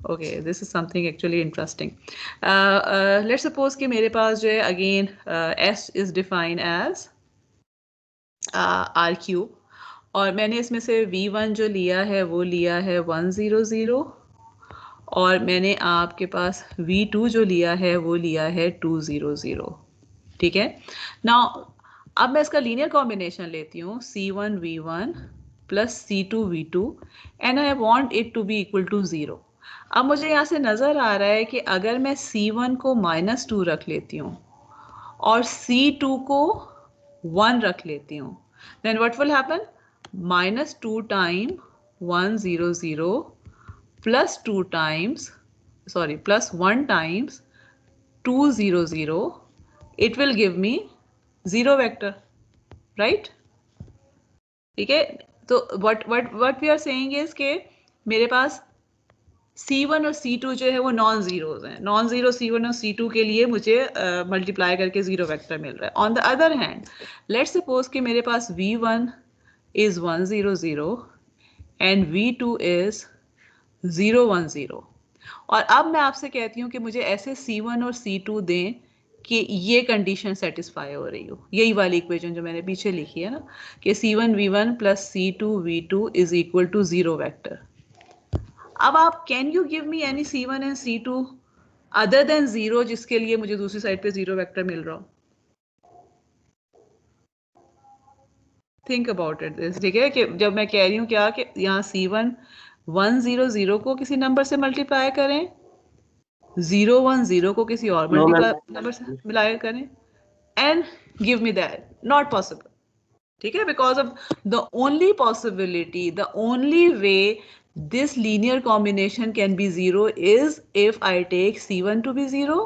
okay, this is something actually interesting. Let's suppose कि मेरे पास जो है again S is defined as R cube, और मैंने इसमें से V1 जो लिया है वो लिया है 100, और मैंने आपके पास V2 जो लिया है वो लिया है 200. ठीक है. नाउ अब मैं इसका लीनियर कॉम्बिनेशन लेती हूँ C1 V1 plus C2 V2 and I want it to be equal to 0. अब मुझे यहाँ से नज़र आ रहा है कि अगर मैं C1 को -2 रख लेती हूँ और C2 को 1 रख लेती हूँ, then what will happen? -2 times 100 plus 2 times, sorry, plus 1 times 200, it will give me 0 vector, right? ठीक है. तो what we are saying is कि मेरे पास C1 और C2 जो है वो नॉन जीरोज हैं. नॉन जीरो C1 और C2 के लिए मुझे मल्टीप्लाई करके 0 वेक्टर मिल रहा है. On the other hand let's suppose कि मेरे पास V1 is 100 and V2 is 010, और अब मैं आपसे कहती हूँ कि मुझे ऐसे C1 और C2 दें कि ये कंडीशन सेटिस्फाई हो रही हो. यही वाली इक्वेशन जो मैंने पीछे लिखी है ना, कि C1 V1 plus C2 V2 is equal to 0 vector. अब आप can you give me any C1 and C2 other than 0 जिसके लिए मुझे दूसरी साइड पे 0 वेक्टर मिल रहा हो? Think about it this. ठीक है कि जब मैं कह रही हूँ क्या कि यहाँ C1 100 को किसी नंबर से मल्टीप्लाई करें, 010 को किसी और नंबर से मिलाया करें, and give me that. Not possible. ठीक है, because of the only possibility, the only way this linear combination can be 0 is if I take C1 to be 0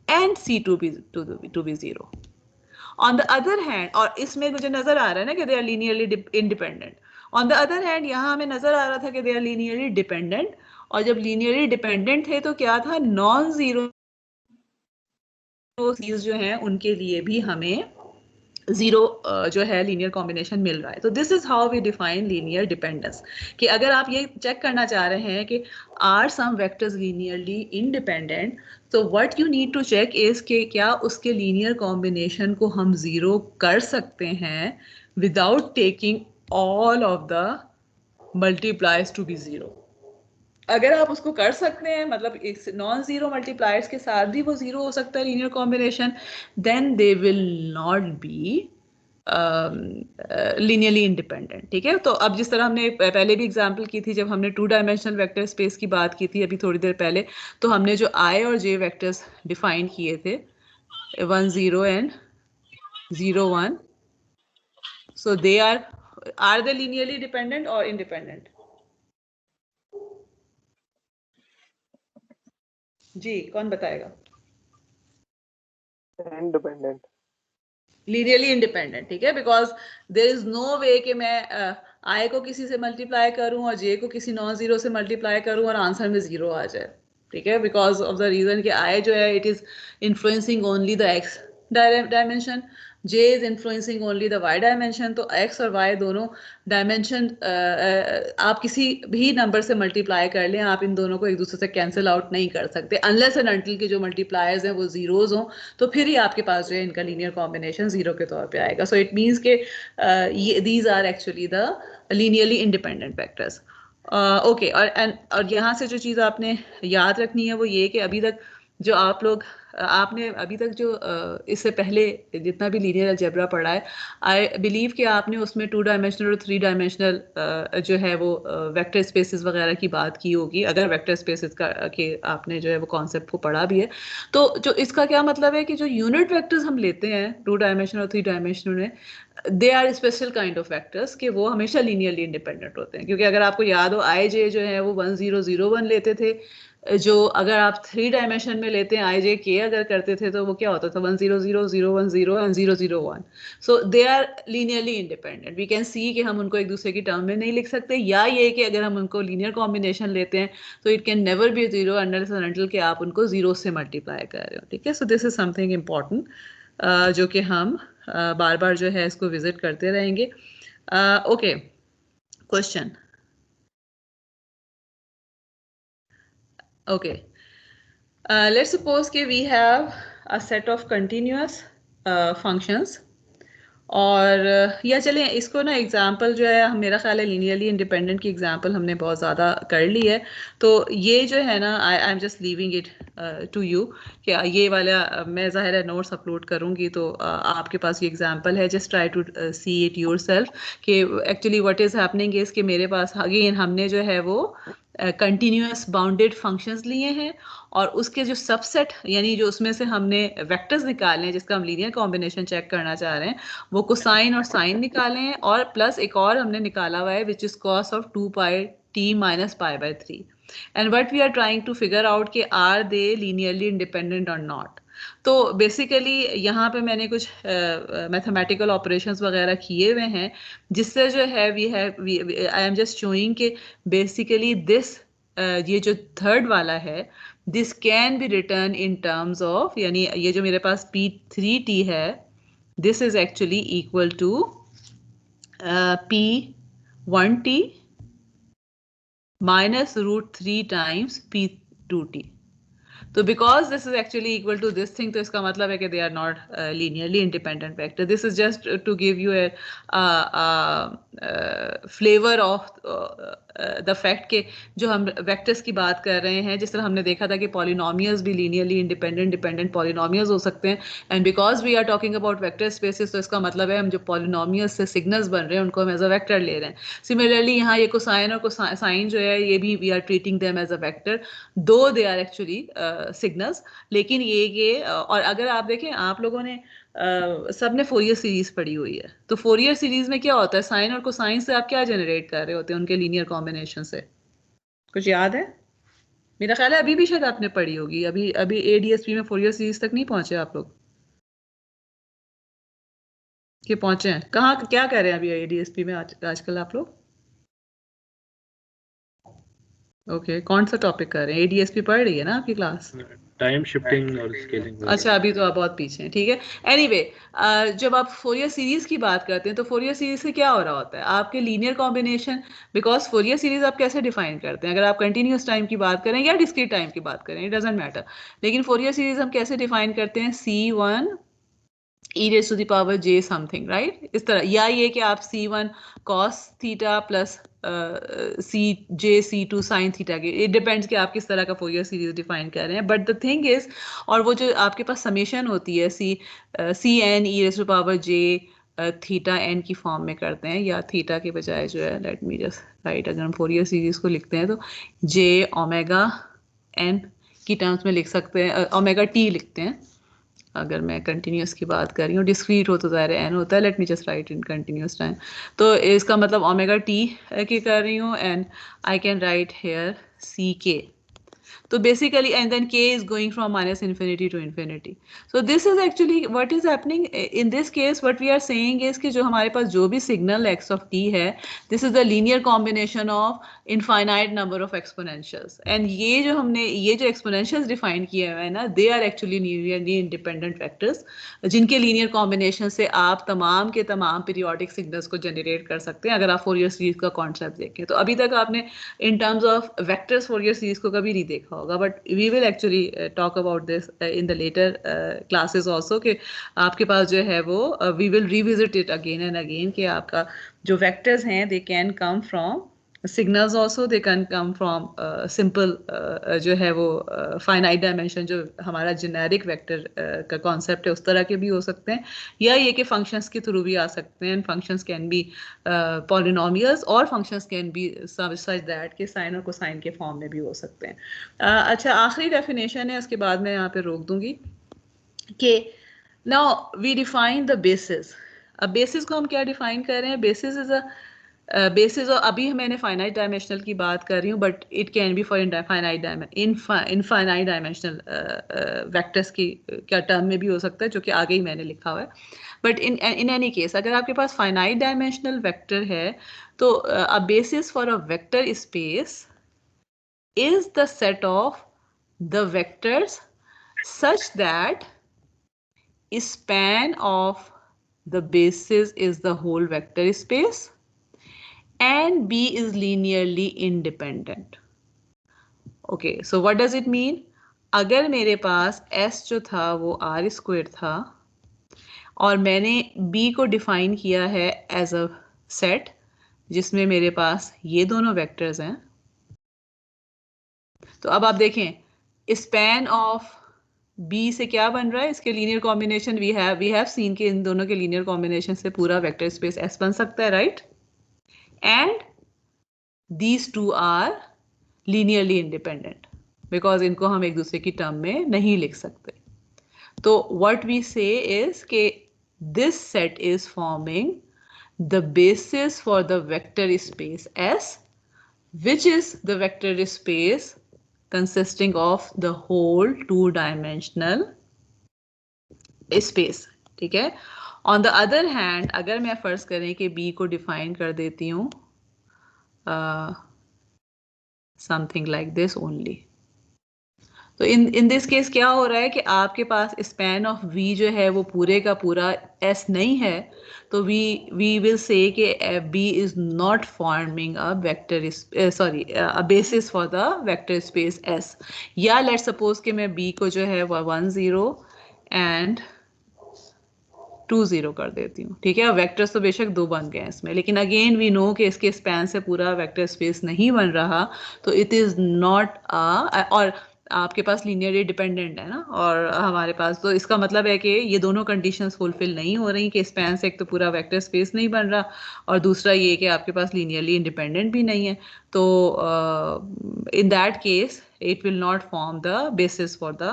and C2 to be 0. On the other hand, और इसमें मुझे नजर आ रहा है ना कि they are linearly independent. On the other hand, यहाँ हमें नजर आ रहा था कि they are linearly dependent, और जब linearly dependent थे तो क्या था, नॉन जीरो चीज जो हैं उनके लिए भी हमें 0 जो है लीनियर कॉम्बिनेशन मिल रहा है. तो this is how we define linear dependence. कि अगर आप ये चेक करना चाह रहे हैं कि are some vectors linearly independent, तो what you need to check is कि क्या उसके लीनियर कॉम्बिनेशन को हम 0 कर सकते हैं without taking all of the multipliers to be 0. अगर आप उसको कर सकते हैं, मतलब एक नॉन जीरो मल्टीप्लायर्स के साथ भी वो 0 हो सकता है linear combination, then they will not be linearly independent. ठीक है. तो अब जिस तरह हमने पहले भी एग्जांपल की थी जब हमने 2 डायमेंशनल वेक्टर स्पेस की बात की थी अभी थोड़ी देर पहले, तो हमने जो I और J वेक्टर्स डिफाइन किए थे 1 0 and 0 1, so they are they linearly dependent और इंडिपेंडेंट? जी, कौन बताएगा? इंडिपेंडेंट. Linearly independent. ठीक है, because there is no way कि मैं आई को किसी से मल्टीप्लाई करूं और जे को किसी नॉन जीरो से मल्टीप्लाई करूं और आंसर में 0 आ जाए. ठीक है, बिकॉज ऑफ द रीजन कि आई जो है it is influencing only the X dimension, J is influencing only the Y dimension. तो एक्स और वाई दोनों डायमेंशन आप किसी भी नंबर से मल्टीप्लाई कर लें, आप इन दोनों को एक दूसरे से कैंसिल आउट नहीं कर सकते अनलेस एंड अनटिल के जो मल्टीप्लायर्स हैं वो जीरोज हों, तो फिर ही आपके पास जो है इनका लीनियर कॉम्बिनेशन 0 के तौर पे आएगा. सो इट मीन्स के these are actually the linearly independent vectors. Okay, और यहाँ से जो चीज़ आपने याद रखनी है वो ये कि अभी तक जो आपने अभी तक जो इससे पहले जितना भी लीनियर अलजेब्रा पढ़ा है, आई बिलीव कि आपने उसमें 2 डायमेंशनल और 3 डायमेंशनल जो है वो वेक्टर स्पेसेस वगैरह की बात की होगी, अगर वेक्टर स्पेसेस का के आपने जो है वो कॉन्सेप्ट को पढ़ा भी है. तो जो इसका क्या मतलब है कि जो यूनिट वेक्टर्स हम लेते हैं 2 डायमेंशनल और 3 डायमेंशनल में, they are special kind of vectors कि वो हमेशा लीनियरली इंडिपेंडेंट होते हैं. क्योंकि अगर आपको याद हो, आई जे जो है वो 1 0 0 1 लेते थे, जो अगर आप 3 डायमेंशन में लेते हैं आई जे के अगर करते थे तो वो क्या होता था 1 0 0 0 1 0 and 0 0 1. So they are linearly independent. We can see कि हम उनको एक दूसरे की टर्म में नहीं लिख सकते, या ये कि अगर हम उनको लीनियर कॉम्बिनेशन लेते हैं तो it can never be 0 unless and until कि आप उनको 0 से मल्टीप्लाई कर रहे हो. ठीक है, so this is something important जो कि हम बार बार जो है इसको विजिट करते रहेंगे. Okay, question. Okay, let's suppose कि we have a set of continuous functions और या चलें इसको ना एग्जांपल जो है मेरा ख्याल है लीनियरली इंडिपेंडेंट की एग्जांपल हमने बहुत ज़्यादा कर ली है, तो ये जो है ना I am just leaving it to you कि ये वाला मैं ज़ाहिर है नोट्स अपलोड करूँगी तो आपके पास ये एग्जांपल है. Just try to see it yourself कि actually what is happening is कि मेरे पास अगेन हमने जो है वो कंटिन्यूअस बाउंडेड फंक्शंस लिए हैं और उसके जो सबसेट यानी जो उसमें से हमने वेक्टर्स निकाले हैं जिसका हम लीनियर कॉम्बिनेशन चेक करना चाह रहे हैं वो कोसाइन और साइन निकाले हैं और प्लस एक और हमने निकाला हुआ है which is cos of 2 pi t minus pi by 3 and what we are trying to figure out कि आर दे लीनियरली इंडिपेंडेंट और नॉट. तो बेसिकली यहाँ पे मैंने कुछ मैथमेटिकल ऑपरेशंस वगैरह किए हुए हैं जिससे जो है आई एम जस्ट शोइंग कि बेसिकली दिस ये जो थर्ड वाला है this can be written in terms of, यानी ये जो मेरे पास P3T है this is actually equal to P1T minus √3 times P2T. तो because this is actually equal to this thing तो इसका मतलब है कि they are not linearly independent vector. This is just to give you a flavour of the fact के जो हम वेक्टर्स की बात कर रहे हैं जिस तरह हमने देखा था कि पॉलिनोमियल्स भी लीनियरली इंडिपेंडेंट डिपेंडेंट पॉलिनोमियल्स हो सकते हैं and because we are talking about vector spaces तो इसका मतलब है हम जो पॉलिनोमियल्स से सिग्नल्स बन रहे हैं उनको हम एज अ वेक्टर ले रहे हैं. सिमिलरली यहाँ ये कोसाइन और कोसाइन जो है ये भी we are treating them as a vector though they are actually signals. लेकिन ये और अगर आप देखें आप लोगों ने सब ने फोरियर सीरीज पढ़ी हुई है तो फोरियर सीरीज में क्या होता है साइन और कोसाइन से आप क्या जनरेट कर रहे होते हैं उनके लीनियर कॉम्बिनेशन से. कुछ याद है? मेरा ख्याल है अभी भी शायद आपने पढ़ी होगी. अभी अभी ADSP में फोरियर सीरीज तक नहीं पहुंचे आप लोग कि पहुंचे हैं? कहाँ क्या कर रहे हैं अभी ADSP में आजकल आप लोग? ओके, कौन सा टॉपिक कर रहे हैं? ADSP पढ़ रही है ना आपकी क्लास? टाइम शिफ्टिंग और स्केलिंग. अच्छा, अभी तो आप बहुत पीछे हैं. ठीक है, एनीवे जब आप फोरियर सीरीज की बात करते हैं तो फोरियर सीरीज से क्या हो रहा होता है आपके linear combination. Because Fourier series आप कैसे डिफाइन करते हैं अगर आप कंटिन्यूस टाइम की बात करें या डिस्क्रीट टाइम की बात करें, इट डजंट मैटर. लेकिन फोरियर सीरीज हम कैसे डिफाइन करते हैं C1 e⁻j समथिंग, राइट? इस तरह, या ये कि आप C1 cos theta plus C2 sin theta के, इट डिपेंड्स कि आप किस तरह का फोरियर सीरीज डिफाइन कर रहे हैं. बट द थिंग इज, और वो जो आपके पास समेशन होती है Cn e⁻j थीटा n की फॉर्म में करते हैं या थीटा के बजाय जो है लेट मी जस्ट राइट अगर हम फोरियर सीरीज को लिखते हैं तो j ओमेगा n की टर्म्स में लिख सकते हैं, ओमेगा t लिखते हैं अगर मैं कंटिन्यूस की बात कर रही हूँ. डिस्क्रीट हो तो ज़ाहिर एन होता है. Let me just write in continuous time. तो इसका मतलब ओमेगा टी की कर रही हूँ and I can write here c k. तो basically and then k is going from -infinity to infinity. So this is actually what is happening in this case. What we are saying is कि जो हमारे पास जो भी सिग्नल x of t है this is the linear combination of infinite number of exponentials. And ये जो हमने ये जो exponentials define किए हुए हैं ना they are actually linearly independent vectors जिनके linear combination से आप तमाम के तमाम periodic signals को generate कर सकते हैं अगर आप Fourier series का concept देखें. तो अभी तक आपने in terms of vectors Fourier series को कभी नहीं देखा होगा, but we will actually talk about this in the later classes also कि आपके पास जो है वो we will revisit it again and again कि आपका जो वेक्टर्स हैं they can come from signals also, they can come from simple जो है वो फाइनाइट डायमेंशन जो हमारा जेनेरिक वेक्टर का कॉन्सेप्ट है उस तरह के भी हो सकते हैं, या ये कि फंक्शंस के थ्रू भी आ सकते हैं. फंक्शंस कैन बी पॉलिनोमियल्स और functions can be such that कि साइन और कोसाइन के फॉर्म में भी हो सकते हैं. अच्छा, आखिरी डेफिनेशन है, उसके बाद मैं यहाँ पे रोक दूंगी कि now we define the basis. अब बेसिस को हम क्या डिफाइन कर रहे हैं? बेसिस इज अ बेसिस और अभी मैंने फाइनाइट डायमेंशनल की बात कर रही हूँ, but it can B for infinite dimensional vectors की क्या टर्म में भी हो सकता है, जो कि आगे ही मैंने लिखा हुआ है. बट इन एनी केस अगर आपके पास फाइनाइट डायमेंशनल वेक्टर है तो a basis for a vector space is the set of the vectors such that span of the basis is the whole vector space and B is linearly independent. Okay, so what does it mean? अगर मेरे पास S जो था वो R स्क्वायर था और मैंने B को डिफाइन किया है एज अ सेट जिसमें मेरे पास ये दोनों वेक्टर्स हैं, तो अब आप देखें स्पैन ऑफ बी से क्या बन रहा है, इसके linear combination we have seen के इन दोनों के लीनियर कॉम्बिनेशन से पूरा वेक्टर स्पेस एस बन सकता है, right? And these two are linearly independent because इनको हम एक दूसरे की टर्म में नहीं लिख सकते. तो व्हाट वी से इज के this set is forming the basis for the vector space S which is the vector space consisting of the whole two-dimensional space. ठीक है. On the other hand, अगर मैं फर्ज करें कि B को डिफाइन कर देती हूँ something like this only. तो इन दिस केस क्या हो रहा है कि आपके पास स्पैन ऑफ V जो है वो पूरे का पूरा S नहीं है, तो वी विल से कि B is not forming a vector a basis for the vector space S. या लेट्स सपोज कि मैं B को जो है 1 0 एंड 2 0 कर देती हूँ. ठीक है, वेक्टर्स तो बेशक दो बन गए हैं इसमें, लेकिन अगेन वी नो कि इसके स्पैन से पूरा वेक्टर स्पेस नहीं बन रहा, तो इट इज नॉट और आपके पास लीनियरली डिपेंडेंट है ना, और हमारे पास, तो इसका मतलब है कि ये दोनों कंडीशंस फुलफिल नहीं हो रही कि स्पैन से एक तो पूरा वेक्टर स्पेस नहीं बन रहा और दूसरा ये कि आपके पास लीनियरली इंडिपेंडेंट भी नहीं है. तो in that case it will not form the basis for the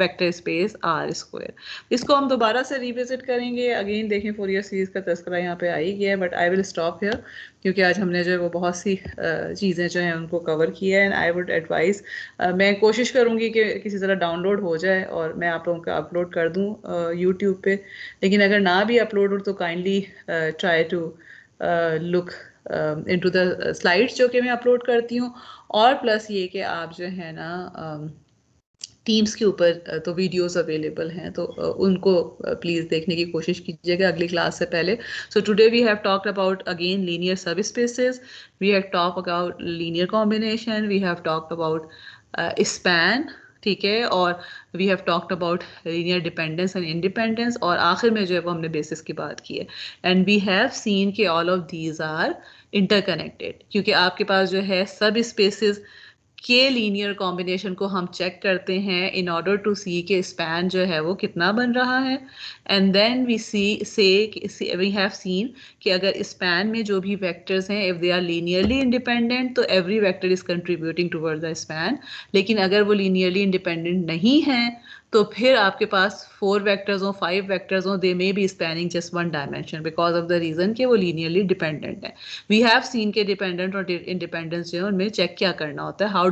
vector space R square. इसको हम दोबारा से रिविजिट करेंगे. अगेन देखें फोरियर सीरीज का तस्करा यहाँ पे आ ही गया है, but I will stop here क्योंकि आज हमने जो है वो बहुत सी चीज़ें जो हैं उनको कवर किया है. एंड आई वुड एडवाइस, मैं कोशिश करूँगी कि किसी तरह डाउनलोड हो जाए और मैं आप लोगों का अपलोड कर दूँ यूट्यूब पे, लेकिन अगर ना भी अपलोड हो तो kindly try to look into the slides जो कि मैं अपलोड करती हूँ. और प्लस ये कि आप जो है ना टीम्स के ऊपर तो वीडियोस अवेलेबल हैं, तो उनको प्लीज़ देखने की कोशिश कीजिएगा अगली क्लास से पहले. So today we have talked about again linear subspaces, we have talk about linear combination, we have talked about span, ठीक है, और we have talked about linear dependence and independence, और आखिर में जो है वो हमने बेसिस की बात की है. एंड वी हैव सीन कि all of these are interconnected, क्योंकि आपके पास जो है सब स्पेसेस के लीनियर कॉम्बिनेशन को हम चेक करते हैं इन ऑर्डर टू सी के स्पैन जो है वो कितना बन रहा है. And then we we have seen कि अगर स्पैन में जो भी वेक्टर्स हैं if they are linearly independent तो every vector is contributing toward the span, लेकिन अगर वो लीनियरली इंडिपेंडेंट नहीं है तो फिर आपके पास 4 वेक्टर्स हो 5 वेक्टर्स हो, they may be spanning just one dimension because of the reason कि वो लीनियरली डिपेंडेंट है. वी हैव सीन के डिपेंडेंट और इंडिपेंडेंस जो है उनमें चेक क्या करना होता है, हाउ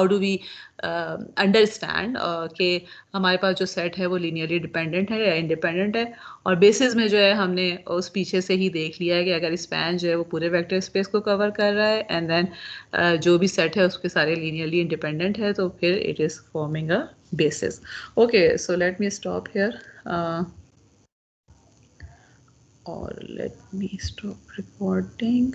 डू वी अंडरस्टैंड कि हमारे पास जो सेट है वो लीनियरली डिपेंडेंट है या इंडिपेंडेंट है. और बेसिस में जो है हमने उस पीछे से ही देख लिया है कि अगर स्पैन जो है वो पूरे वेक्टर स्पेस को कवर कर रहा है एंड देन जो भी सेट है उसके सारे लीनियरली इंडिपेंडेंट है, तो फिर it is forming a basis. Okay, so let me stop here or let me stop recording.